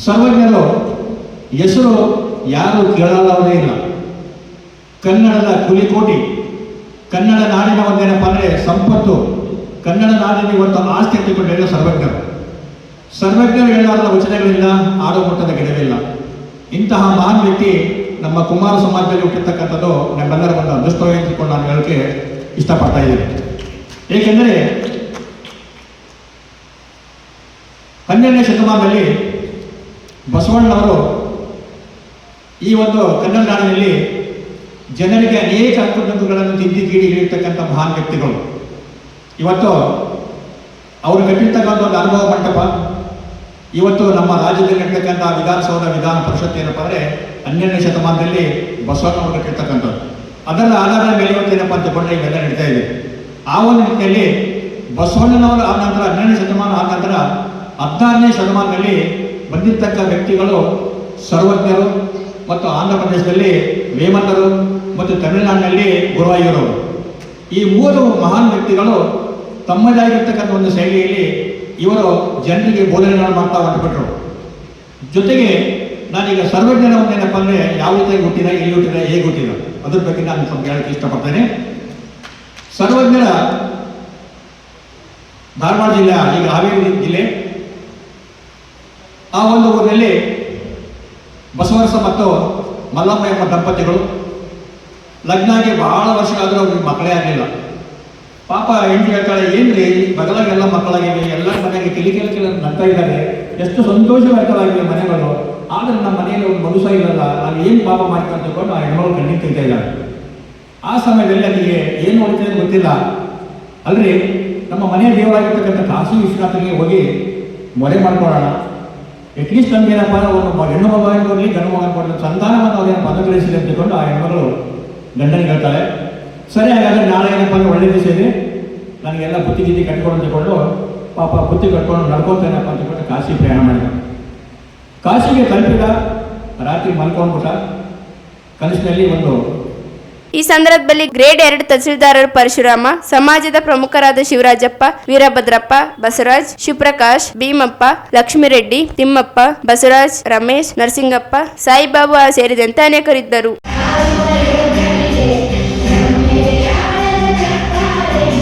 ಸರ್ವಜ್ಞರು ಹೆಸರು ಯಾರು ಕೇಳಲಾರದೇ ಇಲ್ಲ. ಕನ್ನಡದ ಕುಲಿಕೋಟಿ, ಕನ್ನಡ ನಾಡಿನ ಒಂದೇನಪ್ಪ ಅಂದರೆ ಸಂಪತ್ತು, ಕನ್ನಡ ನಾಡಿನ ಇವತ್ತು ಆಸ್ತಿ ಎತ್ತಿಕೊಂಡಿರೋ ಸರ್ವಜ್ಞರು ಹೇಳಲಾರದ ವಚನಗಳಿಲ್ಲ, ಆಡು ಮುಟ್ಟದ ಗಿಡವಿಲ್ಲ. ಇಂತಹ ಮಹಾನ್ ವ್ಯಕ್ತಿ ನಮ್ಮ ಕುಮಾರ ಸಮಾಜದಲ್ಲಿ ಹುಟ್ಟಿರ್ತಕ್ಕಂಥದ್ದು ನಮ್ಮೆಲ್ಲರ ಒಂದು ಅದೃಷ್ಟವಾಗಿ ಅಂತಿಕೊಂಡು ನಾನು ಹೇಳೋಕ್ಕೆ ಇಷ್ಟಪಡ್ತಾ ಇದ್ದೀನಿ. ಏಕೆಂದರೆ 12ನೇ ಶತಮಾನದಲ್ಲಿ ಬಸವಣ್ಣವರು ಈ ಒಂದು ಕನ್ನಡ ನಾಡಿನಲ್ಲಿ ಜನರಿಗೆ ಅನೇಕ ಅಂಕುಡೊಂಕುಗಳನ್ನು ತಿದ್ದಿ ತೀಡಿ ಇಳಿರ್ತಕ್ಕಂಥ ಮಹಾನ್ ವ್ಯಕ್ತಿಗಳು. ಇವತ್ತು ಅವರು ಕಟ್ಟಿರ್ತಕ್ಕಂಥ ಒಂದು ಅನುಭವ ಮಂಟಪ ಇವತ್ತು ನಮ್ಮ ರಾಜ್ಯದಲ್ಲಿ ಇರ್ತಕ್ಕಂಥ ವಿಧಾನಸೌಧ ವಿಧಾನ ಪರಿಷತ್ ಏನಪ್ಪ ಅಂದರೆ 12ನೇ ಶತಮಾನದಲ್ಲಿ ಬಸವಣ್ಣವರು ಕಟ್ಟಿರ್ತಕ್ಕಂಥದ್ದು. ಅದರ ಆಧಾರದ ಮೇಲೆ ಇವತ್ತೇನಪ್ಪ ಅಂತಕೊಂಡ್ರೆ ಇವೆಲ್ಲ ನಡೀತಾ ಇದೆ. ಆ ಒಂದು ನಿಟ್ಟಿನಲ್ಲಿ ಬಸವಣ್ಣನವರು ಆದ ನಂತರ 12ನೇ ಶತಮಾನ ಆದ ನಂತರ 16ನೇ ಶತಮಾನದಲ್ಲಿ ಬಂದಿರತಕ್ಕ ವ್ಯಕ್ತಿಗಳು ಸರ್ವಜ್ಞರು ಮತ್ತು ಆಂಧ್ರ ಪ್ರದೇಶದಲ್ಲಿ ವೇಮನ್ನರು ಮತ್ತು ತಮಿಳುನಾಡಿನಲ್ಲಿ ಗುರುವಾಯೂರವರು. ಈ 3 ಮಹಾನ್ ವ್ಯಕ್ತಿಗಳು ತಮ್ಮದಾಗಿರ್ತಕ್ಕಂಥ ಒಂದು ಶೈಲಿಯಲ್ಲಿ ಇವರು ಜನರಿಗೆ ಬೋಧನೆಗಳನ್ನು ಮಾಡ್ತಾ ಹೊರಟುಬಿಟ್ರು. ಜೊತೆಗೆ ನಾನೀಗ ಸರ್ವಜ್ಞನ ಒಂದೇನಪ್ಪ ಅಂದರೆ ಯಾವ ರೀತಿಯಾಗಿ ಹುಟ್ಟಿದ, ಎಲ್ಲಿ ಹುಟ್ಟಿದ, ಹೇಗೆ ಹುಟ್ಟಿದ ಅದ್ರ ಬಗ್ಗೆ ನಾನು ಸ್ವಲ್ಪ ಹೇಳಕ್ಕೆ ಇಷ್ಟಪಡ್ತೇನೆ. ಸರ್ವಜ್ಞರ ಧಾರವಾಡ ಜಿಲ್ಲೆ, ಈಗ ಹಾವೇರಿ ಜಿಲ್ಲೆ, ಆ ಒಂದು ಊರಿನಲ್ಲಿ ಬಸವರಸ ಮತ್ತು ಮಲ್ಲಮ್ಮ ಎಂಬ ದಂಪತಿಗಳು ಲಗ್ನ ಆಗಿ ಬಹಳ ವರ್ಷಗಳಾದರೂ ಅವ್ರಿಗೆ ಮಕ್ಕಳೇ ಆಗಲಿಲ್ಲ. ಪಾಪ ಹೆಂಡತಿ ಹೇಳ್ತಾಳೆ, ಏನ್ರಿ ಬಗಲಾಗೆಲ್ಲ ಮಕ್ಕಳಾಗಿವೆ, ಎಲ್ಲ ಮನೆಗೆ ಕೆಲ ನಗ್ತಾ ಇದ್ದಾರೆ, ಎಷ್ಟು ಸಂತೋಷವಾಗಿವೆ ಮನೆಗಳು, ಆದರೆ ನಮ್ಮ ಮನೆಯಲ್ಲಿ ಒಂದು ಮನುಷ್ಯ ಇರಲ್ಲ, ನಾನು ಏನು ಪಾಪ ಮಾಡ್ತಾ ಅಂತಕೊಂಡು ಆ ಹೆಣ್ಮಗಳು ಕಣ್ಣಿಗೆ ತಿಂತಾ ಇದ್ದಾರೆ. ಆ ಸಮಯದಲ್ಲಿ ನನಗೆ ಏನು ಹೊಡಿತದೆ ಗೊತ್ತಿಲ್ಲ. ಅಲ್ರಿ ನಮ್ಮ ಮನೆಯ ದೇವರಾಗಿರ್ತಕ್ಕಂಥ ಕಾಶಿ ವಿಶ್ವನಾಥನಿಗೆ ಹೋಗಿ ಮೊರೆ ಮಾಡ್ಕೊಳ್ಳೋಣ, ಅಟ್ಲೀಸ್ಟ್ ನಮ್ಗೇನಪ್ಪ ಒಂದು ಹೆಣ್ಣು ಮಗನ ಕೊಡಲಿ ಗಂಡು ಮಗನ ಕೊಡಲಿ ಸಂತಾನವನ್ನು ಅದೇನು ಬದಲಾಯಿಸಲಿ ಅಂತಕೊಂಡು ಆ ಹೆಣ್ಮಗಳು ಗಂಡನಿಗೆ ಹೇಳ್ತಾಳೆ. ಸರಿ, ಹಾಗಾದರೆ ನಾಳೆ ಏನಪ್ಪ ಅಂದರೆ ಒಳ್ಳೆ ದಿವಸ ಇದೆ, ನನಗೆಲ್ಲ ಬುತ್ತಿ ಗಿತ್ತಿ ಕಟ್ಕೊಂಡು ಅಂತಕೊಂಡು ಪಾಪ ಬುತ್ತಿ ಕಟ್ಕೊಂಡು ನಡ್ಕೊತೇನಪ್ಪ ಅಂತಕೊಂಡು ಕಾಶಿ ಪ್ರಯಾಣ ಮಾಡಿದ. ಕಾಶಿಗೆ ತಲುಪಿದ, ರಾತ್ರಿ ಮಲ್ಕೊಂಡ್ಬಿಟ್ಟ. ಕನಸಿನಲ್ಲಿ ಒಂದು ಈ ಸಂದರ್ಭದಲ್ಲಿ ಗ್ರೇಡ್ 2 ತಹಸೀಲ್ದಾರರು ಪರಶುರಾಮ, ಸಮಾಜದ ಪ್ರಮುಖರಾದ ಶಿವರಾಜಪ್ಪ, ವೀರಭದ್ರಪ್ಪ, ಬಸವರಾಜ್, ಶಿವಪ್ರಕಾಶ್, ಭೀಮಪ್ಪ, ಲಕ್ಷ್ಮೀರೆಡ್ಡಿ, ತಿಮ್ಮಪ್ಪ, ಬಸವರಾಜ್, ರಮೇಶ್, ನರಸಿಂಗಪ್ಪ, ಸಾಯಿಬಾಬು ಸೇರಿದಂತೆ ಅನೇಕರಿದ್ದರು.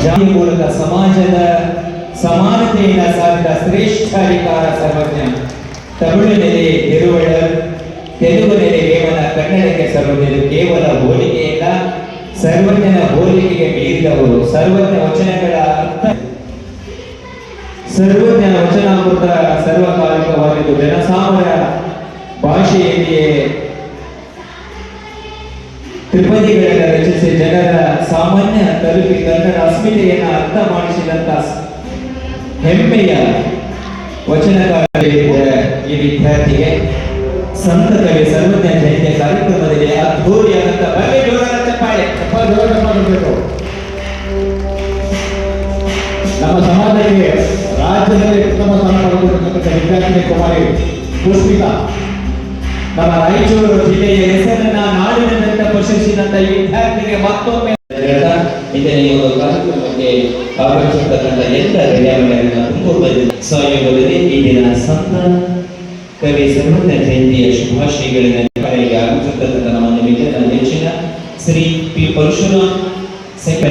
ಜಾತಿ ಮೂಲಕ ಸಮಾಜದ ಸಮಾನತೆಯಿಂದ ಸಾಗಿದ ಶ್ರೇಷ್ಠ ಅಧಿಕಾರ ಸರ್ವಜ್ಞ. ತಮಿಳಿನಲ್ಲಿ ತಿರುವಳ್ಳರ್, ತೆಲುಗಿನಲ್ಲಿ ವೇಮನ, ಕನ್ನಡಕ್ಕೆ ಸರ್ವಜ್ಞರು ಕೇವಲ ಹೋಲಿಕೆಯಿಂದ ಸರ್ವಜ್ಞನ ಹೋಲಿಕೆಗೆ ಮೀರಿದವರು. ಸರ್ವಜ್ಞ ವಚನಗಳ ಅರ್ಥ, ಸರ್ವಜ್ಞನ ವಚನಾಮೃತ ಸರ್ವಕಾಲಿಕವಾಗಿದ್ದು ಜನಸಾಮಾನ್ಯ ಭಾಷೆಯಲ್ಲಿಯೇ ತ್ರಿಪದಿಗಳನ್ನು ರಚಿಸಿ ಜನರ ಸಾಮಾನ್ಯ ತಲುಪಿ ಕನ್ನಡ ಅಸ್ಮಿತೆಯನ್ನು ಅರ್ಥ ಮಾಡಿಸಿದಂತ ಹೆಮ್ಮೆಯ ವಚನಕಾರರಿದ್ದ ಈ ವಿದ್ಯಾರ್ಥಿಗೆ ಸಂತ ಕವಿ ಸರ್ವಜ್ಞ ಜಯಂತಿಯ ಕಾರ್ಯಕ್ರಮದಲ್ಲಿ ಅದ್ಧೂರಿಯಾದಂತ ಬಗ್ಗೆ ಜೋರಾದ ಚಪ್ಪಾಳೆ. ಮಾಡಬೇಕು. ನಮ್ಮ ಸಮಾಜಕ್ಕೆ ರಾಜ್ಯದಲ್ಲಿ ಉತ್ತಮ ಸ್ಥಾನ ಪಡೆದಿರತಕ್ಕಂಥ ವಿದ್ಯಾರ್ಥಿ ಕುಮಾರಿ ಪುಷ್ಪಿತಾ, ನಮ್ಮ ರಾಯಚೂರು ಜಿಲ್ಲೆಯ ಹೆಸರನ್ನ ನಾಡಿನಂತ ಪ್ರಶಂಸಿದಂತ ಈ ವಿದ್ಯಾರ್ಥಿಗೆ ಮತ್ತೊಮ್ಮೆ ಇದರ ಈ ಒಂದು ಕಾರ್ಯಕ್ರಮಕ್ಕೆ ಆಗಮಿಸಿರ್ತಕ್ಕಂಥ ಎಲ್ಲ ಗಣ್ಯಮಾನ್ಯರನ್ನ ತುಂಬುವುದರಿಂದ ಸಹಯೋಗದಲ್ಲಿ ಈ ದಿನ ಸಂತ ಕವಿ ಸರ್ವಜ್ಞ ಜಯಂತಿಯ ಶುಭಾಶಯಗಳಿಂದ ಆಗಮಿಸಿರ್ತಕ್ಕಂಥ ನಮ್ಮ ನಿಮಿತ್ತ ನೆಚ್ಚಿನ ಶ್ರೀ ಪಿ ಪರಶುರಾಮ್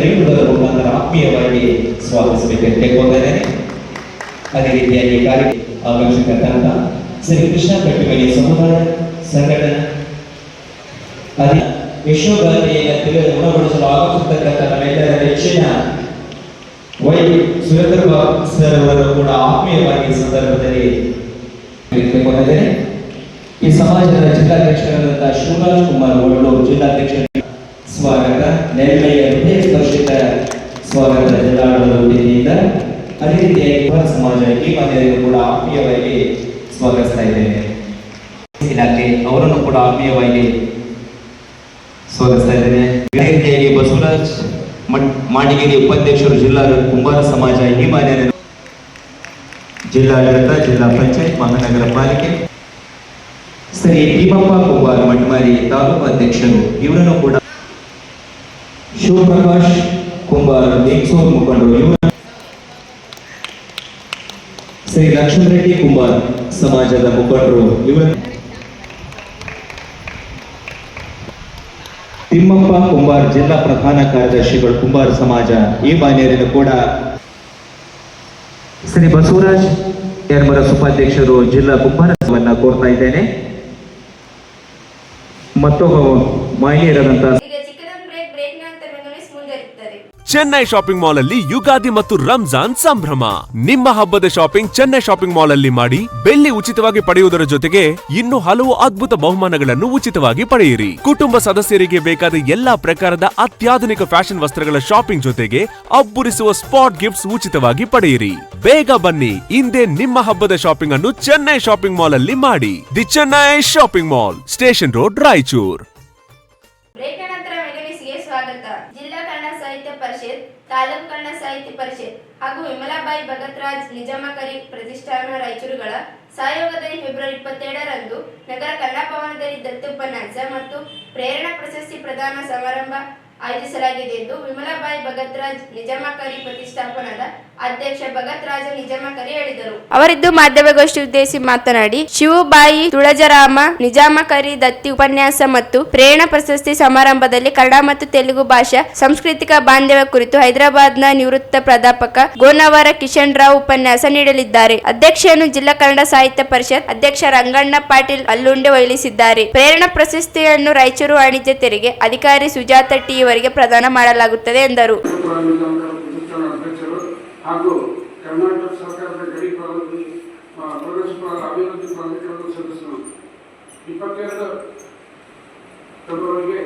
ನೀಡುವುದರ ಮುಖಾಂತರ ಆತ್ಮೀಯವಾಗಿ ಸ್ವಾಗತಿಸಬೇಕೆಂದು ಕೇಳ್ಕೊಂಡಿದ್ದೇನೆ. ಅದೇ ರೀತಿಯಾಗಿ ಕಾರ್ಯ ಆಗಮಿಸಿರ್ತಕ್ಕಂಥ ಶ್ರೀ ಕೃಷ್ಣ ಕಟ್ಟುಮನಿ ಸಮುದಾಯ ಸಂಘಟನೆ ಅದೇ ಯಶೋಗಾಥೆಯನ್ನು ಗುಣಗೊಳಿಸಲು ಆಗಮಿಸಿರ್ತಕ್ಕಂಥ ನಮ್ಮೆಲ್ಲರ ನೆಚ್ಚಿನ ವೈ ಸುರೇಂದ್ರ ಬಾಬು ಸರ್ ಅವರನ್ನು ಕೂಡ ಆತ್ಮೀಯವಾಗಿ ಈ ಸಂದರ್ಭದಲ್ಲಿ ಕೇಳಿಕೊಂಡಿದ್ದೇನೆ. ಈ ಸಮಾಜದ ಜಿಲ್ಲಾಧ್ಯಕ್ಷರಾದಂತಹ ಶಿವರಾಜ್ ಕುಮಾರ್ ಒಳ್ಳೂರು ಜಿಲ್ಲಾಧ್ಯಕ್ಷರಿಗೆ ಸ್ವಾಗತ, ನೆಲ್ಲೆಯ ಹೃದಯ ಸ್ಪರ್ಶಿತ ಸ್ವಾಗತ ಜಿಲ್ಲಾಡಳಿತ ವತಿಯಿಂದ. ಅದೇ ರೀತಿಯಾಗಿ ಸಮಾಜ ಈ ಮನೆಯನ್ನು ಕೂಡ ಆತ್ಮೀಯವಾಗಿ ಸ್ವಾಗತಿಸ್ತಾ ಇದ್ದೇನೆ. ಇಲಾಖೆ ಅವರನ್ನು ಕೂಡ ಆತ್ಮೀಯವಾಗಿ ಸ್ವಾಗತಿಸ್ತಾ ಇದ್ದೇನೆ. ಅದೇ ರೀತಿಯಾಗಿ ಬಸವರಾಜ್ ಮಾಡಿಗೇರಿ ಉಪಾಧ್ಯಕ್ಷರು ಜಿಲ್ಲಾ ಕುಂಬಾರ ಸಮಾಜ ಈ ಮನೆಯನ್ನು ಜಿಲ್ಲಾಡಳಿತ, ಜಿಲ್ಲಾ ಪಂಚಾಯತ್, ಮಹಾನಗರ ಪಾಲಿಕೆ, ಶ್ರೀ ಭೀಮಪ್ಪ ಕುಂಬಾರ್ ಮಟ್ಮಾರಿ ತಾಲೂಕು ಅಧ್ಯಕ್ಷರು ಇವರನ್ನು ಕೂಡ, ಶಿವಪ್ರಕಾಶ್ ಕುಂಬಾರ್ ನೇಕ್ಸೂರ್ ಮುಖಂಡರು ಇವರು, ಶ್ರೀ ಲಕ್ಷ್ಮಣ ರೆಡ್ಡಿ ಕುಂಬಾರ್ ಸಮಾಜದ ಮುಖಂಡರು ಇವರು, ತಿಮ್ಮಪ್ಪ ಕುಂಬಾರ್ ಜಿಲ್ಲಾ ಪ್ರಧಾನ ಕಾರ್ಯದರ್ಶಿಗಳು ಕುಂಬಾರ ಸಮಾಜ ಈ ಮಾನ್ಯರನ್ನು ಕೂಡ, ಶ್ರೀ ಬಸವರಾಜ್ ಯರ್ಮರಸ್ ಉಪಾಧ್ಯಕ್ಷರು ಜಿಲ್ಲಾ ಕುಂಬಾರವನ್ನ ಕೋರ್ತಾ ಇದ್ದೇನೆ. ಮತ್ತೊಬ್ಬ ಮಾನ್ಯರಾದಂತಹ ಈಗ ಚಿಕ್ಕದೊಂದು ಬ್ರೇಕ್ ನಂತರ ಮುಂದುವರಿಯುತ್ತದೆ. ಚೆನ್ನೈ ಶಾಪಿಂಗ್ ಮಾಲ್ ಅಲ್ಲಿ ಯುಗಾದಿ ಮತ್ತು ರಂಜಾನ್ ಸಂಭ್ರಮ. ನಿಮ್ಮ ಹಬ್ಬದ ಶಾಪಿಂಗ್ ಚೆನ್ನೈ ಶಾಪಿಂಗ್ ಮಾಲ್ ಅಲ್ಲಿ ಮಾಡಿ ಬೆಳ್ಳಿ ಉಚಿತವಾಗಿ ಪಡೆಯುವುದರ ಜೊತೆಗೆ ಇನ್ನು ಹಲವು ಅದ್ಭುತ ಬಹುಮಾನಗಳನ್ನು ಉಚಿತವಾಗಿ ಪಡೆಯಿರಿ. ಕುಟುಂಬ ಸದಸ್ಯರಿಗೆ ಬೇಕಾದ ಎಲ್ಲಾ ಪ್ರಕಾರದ ಅತ್ಯಾಧುನಿಕ ಫ್ಯಾಷನ್ ವಸ್ತ್ರಗಳ ಶಾಪಿಂಗ್ ಜೊತೆಗೆ ಅಬ್ಬರಿಸುವ ಸ್ಪಾಟ್ ಗಿಫ್ಟ್ಸ್ ಉಚಿತವಾಗಿ ಪಡೆಯಿರಿ. ಬೇಗ ಬನ್ನಿ, ಇಂದೇ ನಿಮ್ಮ ಹಬ್ಬದ ಶಾಪಿಂಗ್ ಅನ್ನು ಚೆನ್ನೈ ಶಾಪಿಂಗ್ ಮಾಲ್ ಅಲ್ಲಿ ಮಾಡಿ. The Chennai shopping mall, station road, Raichur. Break ನಂತರ ಮೆಗನಿಸ್ಗೆ ಸ್ವಾಗತ. ಜಿಲ್ಲಾ ಕನ್ನಡ ಸಾಹಿತ್ಯ ಪರಿಷತ್, ತಾಲೂಕು ಕನ್ನಡ ಸಾಹಿತ್ಯ ಪರಿಷತ್ ಹಾಗೂ ವಿಮಲಾಬಾಯಿ ಭಗತ್ರಾಜ್ ನಿಜಾಮಕರಿ ಪ್ರತಿಷ್ಠಾನ ರಾಯಚೂರುಗಳ ಸಹಯೋಗದಲ್ಲಿ ಫೆಬ್ರವರಿ 27ರಂದು ನಗರ ಕನ್ನಡ ಭವನದಲ್ಲಿ ದತ್ತು ಉಪನ್ಯಾಸ ಮತ್ತು ಪ್ರೇರಣಾ ಪ್ರಶಸ್ತಿ ಪ್ರದಾನ ಸಮಾರಂಭ ಆಯೋಜಿಸಲಾಗಿದೆ ಎಂದು ವಿಮಲಾಬಾಯಿ ಭಗತ್ರಾಜ್ ನಿಜಾಮಕರಿ ಪ್ರತಿಷ್ಠಾಪನದ ಅಧ್ಯಕ್ಷ ಭಗತ್ರಾಜ ನಿಜಾಮಕರಿ ಹೇಳಿದರು. ಅವರಿದ್ದು ಮಾಧ್ಯಮಗೋಷ್ಠಿ ಉದ್ದೇಶಿಸಿ ಮಾತನಾಡಿ, ಶಿವುಬಾಯಿ ತುಳಜರಾಮ ನಿಜಾಮಕರಿ ದತ್ತಿ ಉಪನ್ಯಾಸ ಮತ್ತು ಪ್ರೇರಣಾ ಪ್ರಶಸ್ತಿ ಸಮಾರಂಭದಲ್ಲಿ ಕನ್ನಡ ಮತ್ತು ತೆಲುಗು ಭಾಷಾ ಸಾಂಸ್ಕೃತಿಕ ಬಾಂಧವ್ಯ ಕುರಿತು ಹೈದರಾಬಾದ್ನ ನಿವೃತ್ತ ಪ್ರಾಧ್ಯಾಪಕ ಗೋನವರ ಕಿಶನ್ ರಾವ್ ಉಪನ್ಯಾಸ ನೀಡಲಿದ್ದಾರೆ. ಅಧ್ಯಕ್ಷೆಯನ್ನು ಜಿಲ್ಲಾ ಕನ್ನಡ ಸಾಹಿತ್ಯ ಪರಿಷತ್ ಅಧ್ಯಕ್ಷ ರಂಗಣ್ಣ ಪಾಟೀಲ್ ಅಲ್ಲುಂಡೆ ವಹಿಸಿದ್ದಾರೆ. ಪ್ರೇರಣಾ ಪ್ರಶಸ್ತಿಯನ್ನು ರಾಯಚೂರು ವಾಣಿಜ್ಯ ತೆರಿಗೆ ಅಧಿಕಾರಿ ಸುಜಾತ ಟಿ ಅವರಿಗೆ ಪ್ರದಾನ ಮಾಡಲಾಗುತ್ತದೆ ಎಂದರು. ಹಾಗೂ ಕರ್ನಾಟಕ ಸರ್ಕಾರದ ಗಡಿ ಪ್ರದೇಶ ಅಭಿವೃದ್ಧಿ ಪ್ರಾಧಿಕಾರದ ಸದಸ್ಯರು 22 ಫೆಬ್ರವರಿಗೆ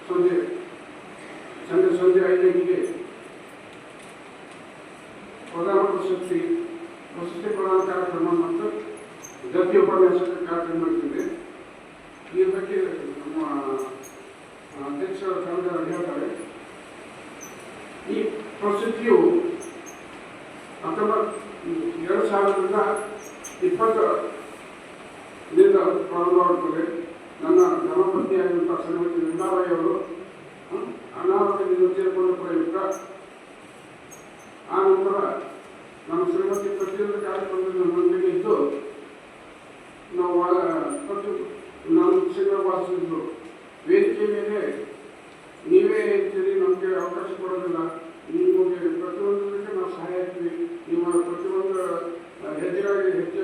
ಸಂಜೆ 5 ಗಂಟೆಗೆ ಪ್ರಧಾನ ಪ್ರಶಸ್ತಿ ಪ್ರದಾನ ಕಾರ್ಯಕ್ರಮ ಮತ್ತು ದತ್ತಿ ಉಪನ್ಯಾಸ ಕಾರ್ಯಕ್ರಮ ನಡೆದಿದೆ. ಈ ಬಗ್ಗೆ ನಮ್ಮ ಅಧ್ಯಕ್ಷರ ತಂಡ ಹೇಳ್ತಾರೆ. ಈ ಪ್ರಶಸ್ತಿಯು 2020ರಿಂದ ಪ್ರಾರಂಭವಾಗುತ್ತದೆ. ನನ್ನ ಧರ್ಮಪತ್ನಿಯಾಗಿರುವಂಥ ಶ್ರೀಮತಿ ವಿಮಲಾಬಾಯಿ ಅವರು ಅನಾರೋಗ್ಯದಿಂದ ತೀರ್ಕೊಂಡ ಪ್ರಯುಕ್ತ ಆ ನಂತರ ನಮ್ಮ ಶ್ರೀಮತಿ ಪ್ರತಿಯೊಂದು ಕಾರ್ಯಕ್ರಮದಲ್ಲಿ ನಮ್ಮೊಂದಿಗೆ ಇದ್ದು ನಾವು 4 ತಿಂಗಳ ವಾಸಿಸಿದ್ರು. ವೇದಿಕೆ ಮೇಲೆ ನೀವೇ ಹೇಳ್ತೀರಿ, ನಮಗೆ ಅವಕಾಶ ಕೊಡೋದಿಲ್ಲ, ನಿಮಗೆ ಪ್ರತಿಯೊಂದಕ್ಕೆ ನಾವು ಸಹಾಯ ಆಗ್ತೀವಿ, ನಿಮ್ಮ ಪ್ರತಿಯೊಂದು ಹೆಚ್ಚು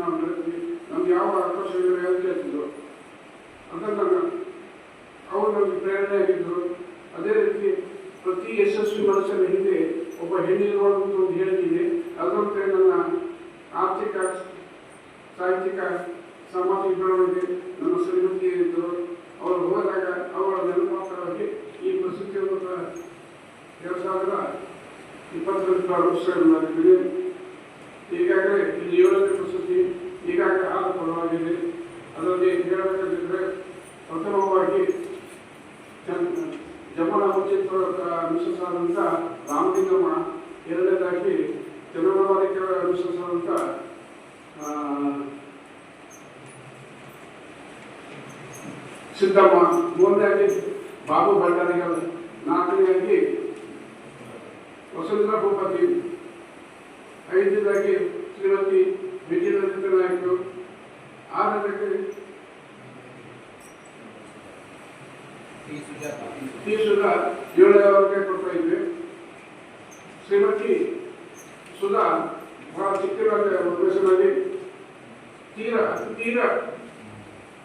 ನಾವು ನಡೆಸ್ತೀವಿ, ನಮ್ಗೆ ಯಾವ ಅವಕಾಶಗಳು ಅಂತ ಹೇಳ್ತಿದ್ರು. ಅದನ್ನು ಅವರು ನಮಗೆ ಪ್ರೇರಣೆ ಆಗಿದ್ದರು. ಅದೇ ರೀತಿ ಪ್ರತಿ ಯಶಸ್ವಿ ಮನುಷ್ಯನ ಹಿಂದೆ ಒಬ್ಬ ಹೆಣ್ಣಿರುವಂಥ ಒಂದು ಹೇಳಿಕೆ, ಅದರಂತೆ ನನ್ನ ಆರ್ಥಿಕ, ಸಾಹಿತ್ಯಿಕ, ಸಾಮಾಜಿಕ ಬೆಳವಣಿಗೆ ನನ್ನ ಶ್ರೀಮತಿ ಇದ್ದರು. ಅವರು ಹೋದಾಗ ಅವರ ನೆನಪಾಗಿ ಈ ಪ್ರಸಿದ್ಧಿಯನ್ನು 2022 ಪ್ರಾರಂಭಿಸಿದ್ದೀವಿ. ಈಗಾಗಲೇ ಇಲ್ಲಿ ಮಿಸಸ್ ಆದಂಥ ರಾಮಲಿಂಗಮ್ಮ, ಎರಡನೇದಾಗಿ ಚಂದ್ರಬಾಬಾರಿಕೆ ಮಿಸಸ್ ಆದಂಥ ಸಿದ್ದಮ್ಮ, ಮೂರನೇದಾಗಿ ಬಾಬು ಭಂಡಾರಿಗಳು, ನಾಲ್ಕನೇದಾಗಿ ವಸುಂಧರಾ ಭೂಪತಿ, ಐದನೇದಾಗಿ ಶ್ರೀಮತಿ ವಿಜಯಲಲಿತಾ ನಾಯ್ಕರು, ಆರನೇದಾಗಿ ಟಿ ಸುಧಾ 7,000 ಕೊಡ್ತಾ ಇದ್ವಿ. ಶ್ರೀಮತಿ ಸುಧಾ ಬಹಳ ಚಿಕ್ಕ ವಯಸ್ಸಿನಲ್ಲಿ ತೀರ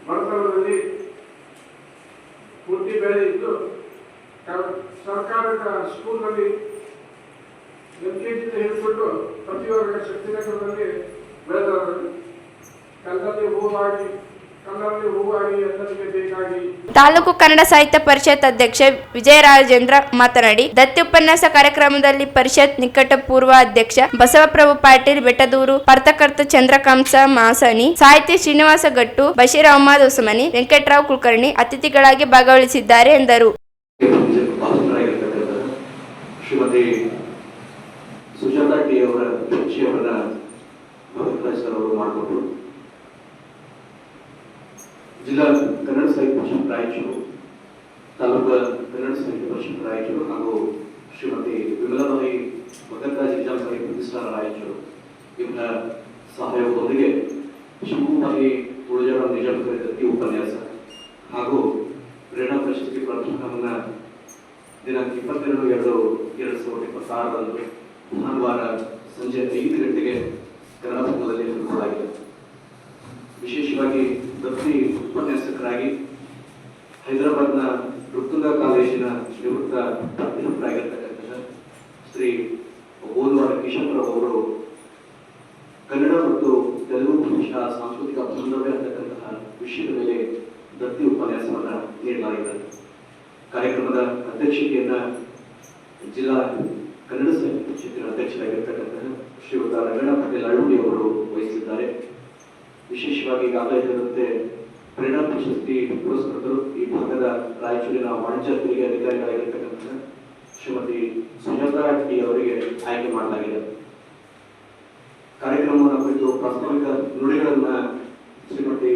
ಬಡತನದಲ್ಲಿ ಹುಟ್ಟಿ ಬೆಳೆದಿದ್ದು ಸರ್ಕಾರದ ಸ್ಕೂಲ್ನಲ್ಲಿ LKG ಹಿಡಿದುಕೊಂಡು ಪ್ರತಿ ವರ್ಗ ಶಕ್ತಿನಗರದಲ್ಲಿ ಬೆಳೆದವರು. ಕಲ್ಲಲ್ಲಿ ಹೂವಾಗಿ ಎಲ್ಲರಿಗೆ ಬೇಕಾಗಿ. ತಾಲೂಕು ಕನ್ನಡ ಸಾಹಿತ್ಯ ಪರಿಷತ್ ಅಧ್ಯಕ್ಷ ವಿಜಯರಾಜೇಂದ್ರ ಮಾತನಾಡಿ, ದತ್ತಿ ಉಪನ್ಯಾಸ ಕಾರ್ಯಕ್ರಮದಲ್ಲಿ ಪರಿಷತ್ ನಿಕಟಪೂರ್ವ ಅಧ್ಯಕ್ಷ ಬಸವಪ್ರಭು ಪಾಟೀಲ್ ಬೆಟ್ಟದೂರು, ಪತ್ರಕರ್ತ ಚಂದ್ರಕಾಂತ ಮಾಸನಿ, ಸಾಹಿತಿ ಶ್ರೀನಿವಾಸ ಗಟ್ಟು, ಬಶೀರ್ ಅಹಮದ್ ಉಸ್ಮಾನಿ, ವೆಂಕಟರಾವ್ ಕುಲಕರ್ಣಿ ಅತಿಥಿಗಳಾಗಿ ಭಾಗವಹಿಸಿದ್ದಾರೆ ಎಂದರು. ಶ್ರೀಮತಿ ಸುಜಾತಾ ಟಿ ಅವರ ಪರಿಚಯವನ್ನ ಅವರು ಮಾಡಿಕೊಟ್ರು. ಜಿಲ್ಲಾ ಕನ್ನಡ ಸಾಹಿತ್ಯ ಪರಿಷತ್ ರಾಯಚೂರು, ತಾಲೂಕು ಕನ್ನಡ ಸಾಹಿತ್ಯ ಪರಿಷತ್ ರಾಯಚೂರು ಹಾಗೂ ಶ್ರೀಮತಿ ವಿಮಲಾಬಾಯಿ ಭಗತ್ರಾಜ್ ನಿಜಾಮ್ ಸಾಹಿತ್ಯ ಪ್ರತಿಷ್ಠಾನ ರಾಯಚೂರು ಇವರ ಸಹಯೋಗದೊಂದಿಗೆ ಶಿವಕುಮಾರಿ ತುಳಜಾರಾಮ್ ನಿಜಾಮ್ ದತ್ತಿ ಉಪನ್ಯಾಸ ಹಾಗೂ ಪ್ರೇರಣಾ ಪ್ರಶಸ್ತಿ ಪ್ರದರ್ಶನವನ್ನು ದಿನಾಂಕ 22/2/2026 ಭಾನುವಾರ ಸಂಜೆ 5 ಗಂಟೆಗೆ ಕನ್ನಡ ಸಂಘದಲ್ಲಿ ಹಮ್ಮಿಕೊಳ್ಳಲಾಗಿದೆ. ವಿಶೇಷವಾಗಿ ದತ್ತಿ ಉಪನ್ಯಾಸಕರಾಗಿ ಹೈದರಾಬಾದ್ನ ಋತುಂಗ ಕಾಲೇಜಿನ ನಿವೃತ್ತ ಪ್ರಾಧ್ಯಾಪಕರಾಗಿರ್ತಕ್ಕಂತಹ ಶ್ರೀ ಗೋಲ್ವಾಡ ಕಿಶನ್ರಾವ್ ಅವರು ಕನ್ನಡ ಮತ್ತು ತೆಲುಗು ಭಾಷಾ ಸಾಂಸ್ಕೃತಿಕ ಬಾಂಧವ್ಯ ಅಂತಕ್ಕಂತಹ ವಿಷಯದ ಮೇಲೆ ದತ್ತಿ ಉಪನ್ಯಾಸವನ್ನ ನೀಡಲಾಗಿದೆ. ಕಾರ್ಯಕ್ರಮದ ಅಧ್ಯಕ್ಷತೆಯನ್ನ ಜಿಲ್ಲಾ ಕನ್ನಡ ಸಾಹಿತ್ಯ ಪರಿಷತ್ತಿನ ಅಧ್ಯಕ್ಷರಾಗಿರ್ತಕ್ಕಂತಹ ಶ್ರೀಯುತ ರಂಗಣ್ಣ ಪಟೇಲ್ ಅಳವಡಿ ಅವರು ವಹಿಸಿದ್ದಾರೆ. ವಿಶೇಷವಾಗಿ ಈಗಾಗಲೇ ಹೇಳಿದಂತೆ ಪ್ರೇರಣಾ ಪ್ರಶಸ್ತಿ ಪುರಸ್ಕೃತರು ಈ ಭಾಗದ ರಾಯಚೂರಿನ ವಾಣಿಜ್ಯ ತೆರಿಗೆ ಅಧಿಕಾರಿಗಳಾಗಿರ್ತಕ್ಕಂತಹ ಶ್ರೀಮತಿ ಸುಜಾತಾ ಟಿ ಅವರಿಗೆ ಆಯ್ಕೆ ಮಾಡಲಾಗಿದೆ. ಕಾರ್ಯಕ್ರಮವನ್ನು ಕುರಿತು ಪ್ರಾಸ್ತಾವಿಕ ನುಡಿಗಳನ್ನ ಶ್ರೀಮತಿ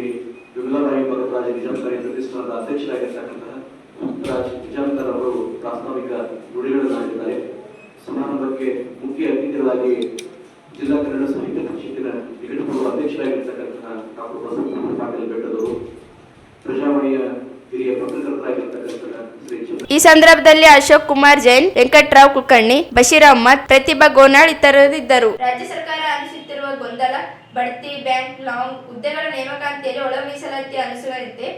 ವಿಮಲಾಬಾಯಿ ಭಗತ್ರಾಜ್ ನಿಜಾಮಕಾರಿ ಪ್ರತಿಷ್ಠಾನದ ಅಧ್ಯಕ್ಷರಾಗಿರ್ತಕ್ಕಂತಹ ರಾಜ್ ನಿಜಾಮಕರ್ ಅವರು ಪ್ರಾಸ್ತಾವಿಕ ನುಡಿಗಳನ್ನು ನೀಡಿದ್ದಾರೆ. ಸಮಾರಂಭಕ್ಕೆ ಮುಖ್ಯ ಅತಿಥಿಗಳಾಗಿ ಜಿಲ್ಲಾ ಕನ್ನಡ ಸಾಹಿತ್ಯ ಪರಿಷತ್ತಿನ ನಿಕಟಪೂರ್ವ ಅಧ್ಯಕ್ಷರಾಗಿರ್ತಕ್ಕಂತಹ ಡಾಕ್ಟರ್ ಬಸವಪ್ರಭು ಪಾಟೀಲ್ ಬೆಟ್ಟದವರು, ಪ್ರಜಾವಾಣಿಯ ಹಿರಿಯ ಪತ್ರಕರ್ತರಾಗಿರ್ತಕ್ಕಂತಹ ಶ್ರೀ ಈ ಸಂದರ್ಭದಲ್ಲಿ ಅಶೋಕ್ ಕುಮಾರ್ ಜೈನ್, ವೆಂಕಟರಾವ್ ಕುಲಕರ್ಣಿ, ಬಶೀರ್ ಅಹಮದ್, ಪ್ರತಿಭಾ ಗೋನಾಳ್ ಇತರರಿದ್ದರು. ರಾಜ್ಯ ಸರ್ಕಾರ ಅನುಸರಿಸುತ್ತಿರುವ ಗೊಂದಲ, ಬಡ್ತಿ, ಬ್ಯಾಂಕ್ ಲಾಂಗ್ ಹುದ್ದೆಗಳ ನೇಮಕಾತಿಯಲ್ಲಿ ಒಳ ಮೀಸಲಾತಿ ಅನುಸರಿಸುವಂತೆ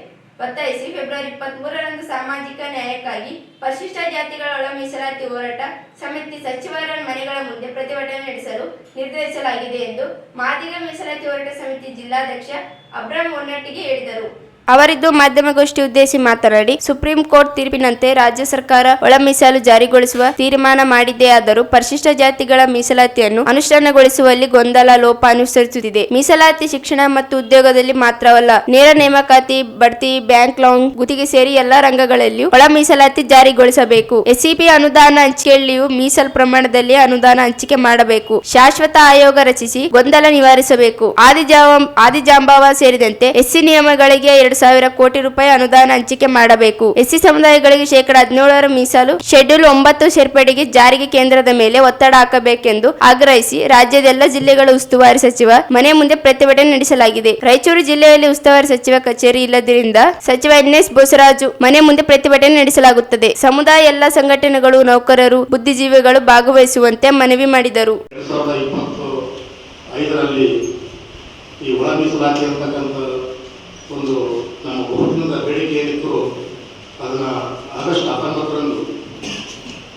ಒತ್ತಾಯಿಸಿ ಫೆಬ್ರವರಿ 23ರಂದು ಸಾಮಾಜಿಕ ನ್ಯಾಯಕ್ಕಾಗಿ ಪರಿಶಿಷ್ಟ ಜಾತಿಗಳ ಒಳ ಮೀಸಲಾತಿ ಹೋರಾಟ ಸಮಿತಿ ಸಚಿವರ ಮನೆಗಳ ಮುಂದೆ ಪ್ರತಿಭಟನೆ ನಡೆಸಲು ನಿರ್ಧರಿಸಲಾಗಿದೆ ಎಂದು ಮಾದಿಗ ಮೀಸಲಾತಿ ಹೋರಾಟ ಸಮಿತಿ ಜಿಲ್ಲಾಧ್ಯಕ್ಷ ಅಬ್ರಾಂ ಹೊನ್ನಟ್ಟಿಗೆ ಹೇಳಿದರು. ಅವರಿದ್ದು ಮಾಧ್ಯಮಗೋಷ್ಠಿ ಉದ್ದೇಶಿಸಿ ಮಾತನಾಡಿ, ಸುಪ್ರೀಂ ಕೋರ್ಟ್ ತೀರ್ಪಿನಂತೆ ರಾಜ್ಯ ಸರ್ಕಾರ ಒಳ ಮೀಸಲು ಜಾರಿಗೊಳಿಸುವ ತೀರ್ಮಾನ ಮಾಡಿದ್ದೇ ಆದರೂ ಪರಿಶಿಷ್ಟ ಜಾತಿಗಳ ಮೀಸಲಾತಿಯನ್ನು ಅನುಷ್ಠಾನಗೊಳಿಸುವಲ್ಲಿ ಗೊಂದಲ, ಲೋಪ ಅನುಸರಿಸುತ್ತಿದೆ. ಮೀಸಲಾತಿ ಶಿಕ್ಷಣ ಮತ್ತು ಉದ್ಯೋಗದಲ್ಲಿ ಮಾತ್ರವಲ್ಲ, ನೇರ ನೇಮಕಾತಿ, ಬಡ್ತಿ, ಬ್ಯಾಂಕ್ ಲಾಂಗ್ ಗುತ್ತಿಗೆ ಸೇರಿ ಎಲ್ಲಾ ರಂಗಗಳಲ್ಲಿಯೂ ಒಳ ಮೀಸಲಾತಿ ಜಾರಿಗೊಳಿಸಬೇಕು. ಎಸ್ಸಿಪಿ ಅನುದಾನ ಹಂಚಿಕೆಯಲ್ಲಿಯೂ ಮೀಸಲು ಪ್ರಮಾಣದಲ್ಲಿ ಅನುದಾನ ಹಂಚಿಕೆ ಮಾಡಬೇಕು. ಶಾಶ್ವತ ಆಯೋಗ ರಚಿಸಿ ಗೊಂದಲ ನಿವಾರಿಸಬೇಕು. ಆದಿಜಾಂಬವ ಸೇರಿದಂತೆ ಎಸ್ಸಿ ನಿಯಮಗಳಿಗೆ 2,000 ಕೋಟಿ ರೂಪಾಯಿ ಅನುದಾನ ಹಂಚಿಕೆ ಮಾಡಬೇಕು. ಎಸ್ಸಿ ಸಮುದಾಯಗಳಿಗೆ 17% ಮೀಸಲು ಶೆಡ್ಯೂಲ್ 9 ಸೇರ್ಪಡೆಗೆ ಜಾರಿಗೆ ಕೇಂದ್ರದ ಮೇಲೆ ಒತ್ತಡ ಹಾಕಬೇಕೆಂದು ಆಗ್ರಹಿಸಿ ರಾಜ್ಯದ ಜಿಲ್ಲೆಗಳ ಉಸ್ತುವಾರಿ ಸಚಿವ ಮನೆ ಮುಂದೆ ಪ್ರತಿಭಟನೆ ನಡೆಸಲಾಗಿದೆ. ರಾಯಚೂರು ಜಿಲ್ಲೆಯಲ್ಲಿ ಉಸ್ತುವಾರಿ ಸಚಿವ ಕಚೇರಿ ಇಲ್ಲದಿದ್ದರಿಂದ ಸಚಿವ NS ಬೋಸರಾಜು ಮನೆ ಮುಂದೆ ಪ್ರತಿಭಟನೆ ನಡೆಸಲಾಗುತ್ತದೆ. ಸಮುದಾಯ ಎಲ್ಲ ಸಂಘಟನೆಗಳು, ನೌಕರರು, ಬುದ್ಧಿಜೀವಿಗಳು ಭಾಗವಹಿಸುವಂತೆ ಮನವಿ ಮಾಡಿದರು. 2025ರಲ್ಲಿ ಈ ಒಳ ಮೀಸಲಾತಿ ಅಂತಕ್ಕಂಥ ಒಂದು ನಮ್ಮ ಬಹುದಿನದ ಬೇಡಿಕೆ ಏನಿತ್ತು ಅದನ್ನು ಆಗಸ್ಟ್ 19ರಂದು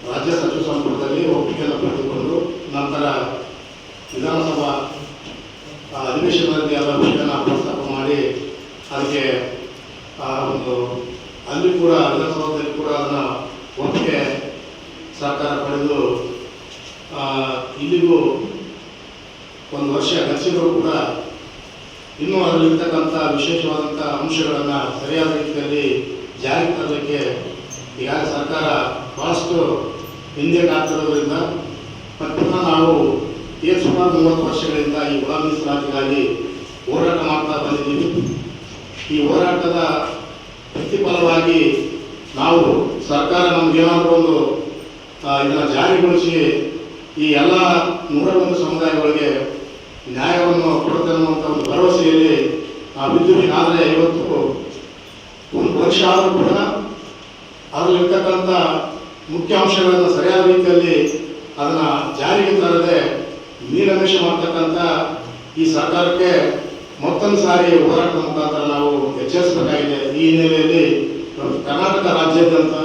ರಾಜ್ಯ ಸಚಿವ ಸಂಪುಟದಲ್ಲಿ ಒಪ್ಪಿಗೆಯನ್ನು ಪಡೆದುಕೊಂಡು ನಂತರ ವಿಧಾನಸಭಾ ಅಧಿವೇಶನದಲ್ಲಿ ಅದರ ವಿಷಯವನ್ನು ಪ್ರಸ್ತಾಪ ಮಾಡಿ ಅದಕ್ಕೆ ಅಲ್ಲಿ ಕೂಡ ವಿಧಾನಸಭೆಯಲ್ಲಿ ಕೂಡ ಅದನ್ನು ಒಪ್ಪಿಗೆ ಸರ್ಕಾರ ಪಡೆದು ಇಲ್ಲಿಗೂ 1 ವರ್ಷ ಗತಿಸಿದರೂ ಕೂಡ ಇನ್ನೂ ಅದರಲ್ಲಿರ್ತಕ್ಕಂಥ ವಿಶೇಷವಾದಂಥ ಅಂಶಗಳನ್ನು ಸರಿಯಾದ ರೀತಿಯಲ್ಲಿ ಜಾರಿಗೆ ತರಲಿಕ್ಕೆ ಈಗಾಗಲೇ ಸರ್ಕಾರ ಬಹಳಷ್ಟು ಹಿಂದೆ ಆಗ್ತಿರೋದ್ರಿಂದ ಮತ್ತು ನಾವು ಸುಮಾರು 30 ವರ್ಷಗಳಿಂದ ಈ ಒಳ ಮೀಸಲಾತಿಗಾಗಿ ಹೋರಾಟ ಮಾಡ್ತಾ ಬಂದಿದ್ದೀವಿ. ಈ ಹೋರಾಟದ ಪ್ರತಿಫಲವಾಗಿ ನಾವು ಸರ್ಕಾರ ನಮಗೇನಾದರೂ ಒಂದು ಇದನ್ನು ಜಾರಿಗೊಳಿಸಿ ಈ ಎಲ್ಲ 101 ಸಮುದಾಯಗಳಿಗೆ ನ್ಯಾಯವನ್ನು ಕೊಡುತ್ತೆ ಅನ್ನುವಂಥ ಒಂದು ಭರವಸೆಯಲ್ಲಿ ನಾವಿದ್ದೀವಿ. ಆದರೆ ಇವತ್ತು 1 ವರ್ಷ ಆದರೂ ಕೂಡ ಅದರಲ್ಲಿರ್ತಕ್ಕಂಥ ಮುಖ್ಯ ಅಂಶಗಳನ್ನು ಸರಿಯಾದ ರೀತಿಯಲ್ಲಿ ಅದನ್ನು ಜಾರಿಗೆ ತರದೆ ನೀರಮೇಶ ಮಾಡ್ತಕ್ಕಂಥ ಈ ಸರ್ಕಾರಕ್ಕೆ ಮತ್ತೊಂದು ಸಾರಿ ಹೋರಾಟದ ಮುಖಾಂತರ ನಾವು ಎಚ್ಚರಿಸಬೇಕಾಗಿದೆ. ಈ ಹಿನ್ನೆಲೆಯಲ್ಲಿ ಕರ್ನಾಟಕ ರಾಜ್ಯಾದ್ಯಂತ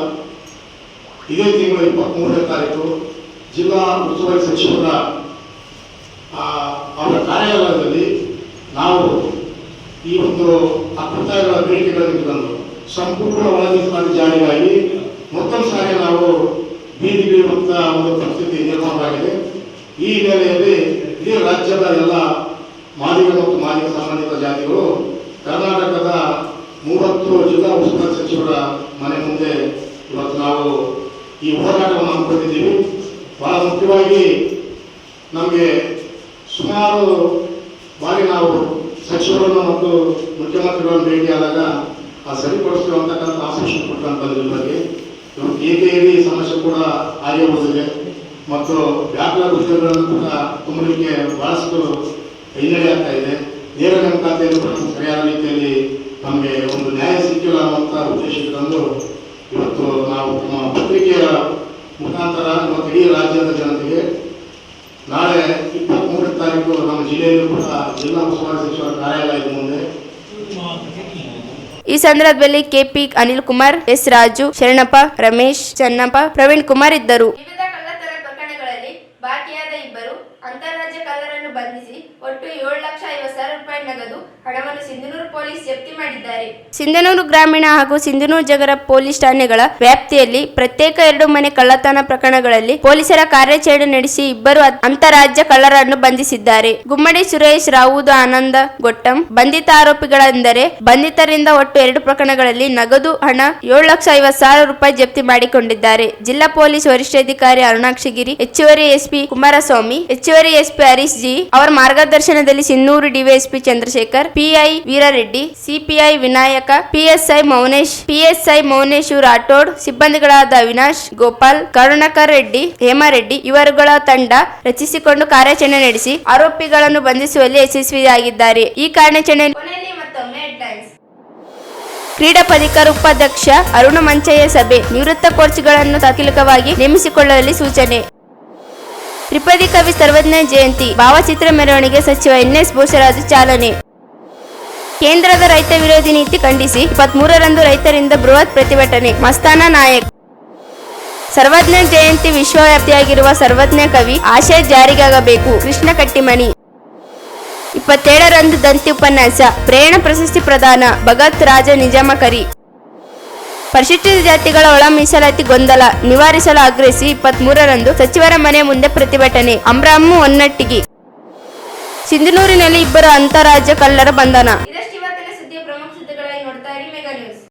ಇದೇ ತಿಂಗಳು 23ನೇ ತಾರೀಕು ಜಿಲ್ಲಾ ಉಸ್ತುವಾರಿ ಸಚಿವರ ಅವರ ಕಾರ್ಯಾಲಯದಲ್ಲಿ ನಾವು ಈ ಒಂದು ಅಪ್ಪತ್ತಾಯಗಳ ಬೇಡಿಕೆಗಳನ್ನು ತಂದು ಸಂಪೂರ್ಣ ಒಳ ಮೀಸಲಾತಿ ಜಾರಿಗಾಗಿ ಮತ್ತೊಂದು ಸಾರಿ ನಾವು ಬೀದಿಗಿಳಿಯುವಂಥ ಒಂದು ಪರಿಸ್ಥಿತಿ ನಿರ್ಮಾಣವಾಗಿದೆ. ಈ ಹಿನ್ನೆಲೆಯಲ್ಲಿ ಇಡೀ ರಾಜ್ಯದ ಎಲ್ಲ ಮಾದಿಗ ಮತ್ತು ಮಾದಿಗ ಸಂಬಂಧಿತ ಜಾತಿಗಳು ಕರ್ನಾಟಕದ 30 ಜಿಲ್ಲಾ ಉಸ್ತುವಾರಿ ಸಚಿವರ ಮನೆ ಮುಂದೆ ಇವತ್ತು ನಾವು ಈ ಹೋರಾಟವನ್ನು ಹಮ್ಮಿಕೊಂಡಿದ್ದೀವಿ. ಬಹಳ ಮುಖ್ಯವಾಗಿ ನಮಗೆ ಸುಮಾರು ಬಾರಿ ನಾವು ಸಚಿವರನ್ನು ಮತ್ತು ಮುಖ್ಯಮಂತ್ರಿಗಳನ್ನು ಭೇಟಿಯಾದಾಗ ಸರಿಪಡಿಸ್ತೀವಿ ಅಂತಕ್ಕಂಥ ಆಶ್ವಾಸನೆ ಕೊಟ್ಟಂತ ಬಗ್ಗೆ ಏಕೇರಿ ಸಮಸ್ಯೆ ಕೂಡ ಆಗಿರುವುದಿದೆ ಮತ್ತು ವ್ಯಾಪಾರ ಉದ್ಯೋಗಗಳನ್ನು ಕೂಡ ತುಂಬಲಿಕ್ಕೆ ಬಹಳಷ್ಟು ಹಿನ್ನಡೆ ಆಗ್ತಾ ಇದೆ. ನೇರ ನೇಮಕಾತಿಯನ್ನು ಕೂಡ ಸರಿಯಾದ ರೀತಿಯಲ್ಲಿ ನಮಗೆ ಒಂದು ನ್ಯಾಯ ಸಿಕ್ಕಿಲ್ಲ ಅನ್ನುವಂಥ ಉದ್ದೇಶದಿಂದ ಇವತ್ತು ನಾವು ನಮ್ಮ ಪತ್ರಿಕೆಯ ಮುಖಾಂತರ ಇವತ್ತು ಇಡೀ ರಾಜ್ಯದ ಜನತೆಗೆ ನಾಳೆ 23ನೇ ತಾರೀಕು ನಮ್ಮ ಜಿಲ್ಲೆಯಲ್ಲೂ ಕೂಡ ಜಿಲ್ಲಾ ಉಸ್ತುವಾರಿ ಸಚಿವರ ಕಾರ್ಯಾಲಯದ ಮುಂದೆ ಈ ಸಂದರ್ಭದಲ್ಲಿ ಕೆಪಿ ಅನಿಲ್ ಕುಮಾರ್, ಎಸ್ ರಾಜು, ಶರಣಪ್ಪ, ರಮೇಶ್, ಚನ್ನಪ್ಪ, ಪ್ರವೀಣ್ ಕುಮಾರ್ ಇದ್ದರು. ವಿವಿಧ ಕಳ್ಳತನ ಪ್ರಕರಣಗಳಲ್ಲಿ ಬಾಕಿಯಾದ ಇಬ್ಬರು ಅಂತಾರಾಜ್ಯ ಕಳ್ಳರನ್ನು ಬಂಧಿಸಿ ಒಟ್ಟು 7,50,000 ರೂಪಾಯಿ ನಗದು ಹಣವನ್ನು ಸಿಂಧನೂರು ಪೊಲೀಸ್ ಜಪ್ತಿ ಮಾಡಿದ್ದಾರೆ. ಸಿಂಧನೂರು ಗ್ರಾಮೀಣ ಹಾಗೂ ಸಿಂಧನೂರು ಜಗರ ಪೊಲೀಸ್ ಠಾಣೆಗಳ ವ್ಯಾಪ್ತಿಯಲ್ಲಿ ಪ್ರತ್ಯೇಕ 2 ಮನೆ ಕಳ್ಳತನ ಪ್ರಕರಣಗಳಲ್ಲಿ ಪೊಲೀಸರ ಕಾರ್ಯಾಚರಣೆ ನಡೆಸಿ ಇಬ್ಬರು ಅಂತಾರಾಜ್ಯ ಕಳ್ಳರನ್ನು ಬಂಧಿಸಿದ್ದಾರೆ. ಗುಮ್ಮಡಿ ಸುರೇಶ್, ರಾವುದ ಆನಂದ ಗೊಟ್ಟಂ ಬಂಧಿತ ಆರೋಪಿಗಳೆಂದರೆ ಬಂಧಿತರಿಂದ ಒಟ್ಟು 2 ಪ್ರಕರಣಗಳಲ್ಲಿ ನಗದು ಹಣ 7,50,000 ರೂಪಾಯಿ ಜಪ್ತಿ ಮಾಡಿಕೊಂಡಿದ್ದಾರೆ. ಜಿಲ್ಲಾ ಪೊಲೀಸ್ ವರಿಷ್ಠಾಧಿಕಾರಿ ಅರುಣಾಕ್ಷಗಿರಿ, ಹೆಚ್ಚುವರಿ ಎಸ್ಪಿ ಕುಮಾರಸ್ವಾಮಿ, ಹೆಚ್ಚುವರಿ ಎಸ್ಪಿ ಹರೀಶ್ ಜಿ ಅವರ ಮಾರ್ಗದರ್ಶನದಲ್ಲಿ Sinnur DYSP Chandrashekar, PI Veerareddy, CPI Vinayaka, PSI Mounesh Rathod, ಸಿಬ್ಬಂದಿಗಳಾದ ಅವಿನಾಶ್, ಗೋಪಾಲ್, ಕರುಣಾಕರ್ ರೆಡ್ಡಿ, ಹೇಮಾರೆಡ್ಡಿ ಇವರುಗಳ ತಂಡ ರಚಿಸಿಕೊಂಡು ಕಾರ್ಯಾಚರಣೆ ನಡೆಸಿ ಆರೋಪಿಗಳನ್ನು ಬಂಧಿಸುವಲ್ಲಿ ಯಶಸ್ವಿಯಾಗಿದ್ದಾರೆ. ಈ ಕಾರ್ಯಾಚರಣೆ ಕ್ರೀಡಾ ಪ್ರಾಧಿಕಾರ ಉಪಾಧ್ಯಕ್ಷ ಅರುಣ ಮಂಚಯ್ಯ ಸಭೆ ನಿವೃತ್ತ ಕೋಚ್ಗಳನ್ನು ತಾತ್ಕಾಲಿಕವಾಗಿ ನೇಮಿಸಿಕೊಳ್ಳಲು ಸೂಚನೆ. ತ್ರಿಪದಿ ಕವಿ ಸರ್ವಜ್ಞ ಜಯಂತಿ ಭಾವಚಿತ್ರ ಮೆರವಣಿಗೆ ಸಚಿವ ಎನ್ಎಸ್ ಬೋಸರಾಜು ಚಾಲನೆ. ಕೇಂದ್ರದ ರೈತ ವಿರೋಧಿ ನೀತಿ ಖಂಡಿಸಿ 23ರಂದು ರೈತರಿಂದ ಬೃಹತ್ ಪ್ರತಿಭಟನೆ. ಮಸ್ತಾನ ನಾಯಕ್. ಸರ್ವಜ್ಞ ಜಯಂತಿ ವಿಶ್ವವ್ಯಾಪಿಯಾಗಿರುವ ಸರ್ವಜ್ಞ ಕವಿ ಆಶಯ ಜಾರಿಗಾಗಬೇಕು. ಕೃಷ್ಣ ಕಟ್ಟಿಮನಿ. 27ರಂದು ದಂತಿ ಉಪನ್ಯಾಸ. ಪ್ರೇರಣ ಪ್ರಶಸ್ತಿ ಪ್ರದಾನ. ಭಗತ್ ರಾಜ ನಿಜಾಮ ಕರಿ. ಪರಿಶಿಷ್ಟ ಜಾತಿಗಳ ಒಳ ಮೀಸಲಾತಿ ಗೊಂದಲ ನಿವಾರಿಸಲು ಆಗ್ರಹಿಸಿ 23ರಂದು ಸಚಿವರ ಮನೆ ಮುಂದೆ ಪ್ರತಿಭಟನೆ. ಅಮ್ರಾಮು ಹೊನ್ನಟ್ಟಿಗಿ. ಸಿಂಧನೂರಿನಲ್ಲಿ ಇಬ್ಬರು ಅಂತಾರಾಜ್ಯ ಕಳ್ಳರ ಬಂಧನ.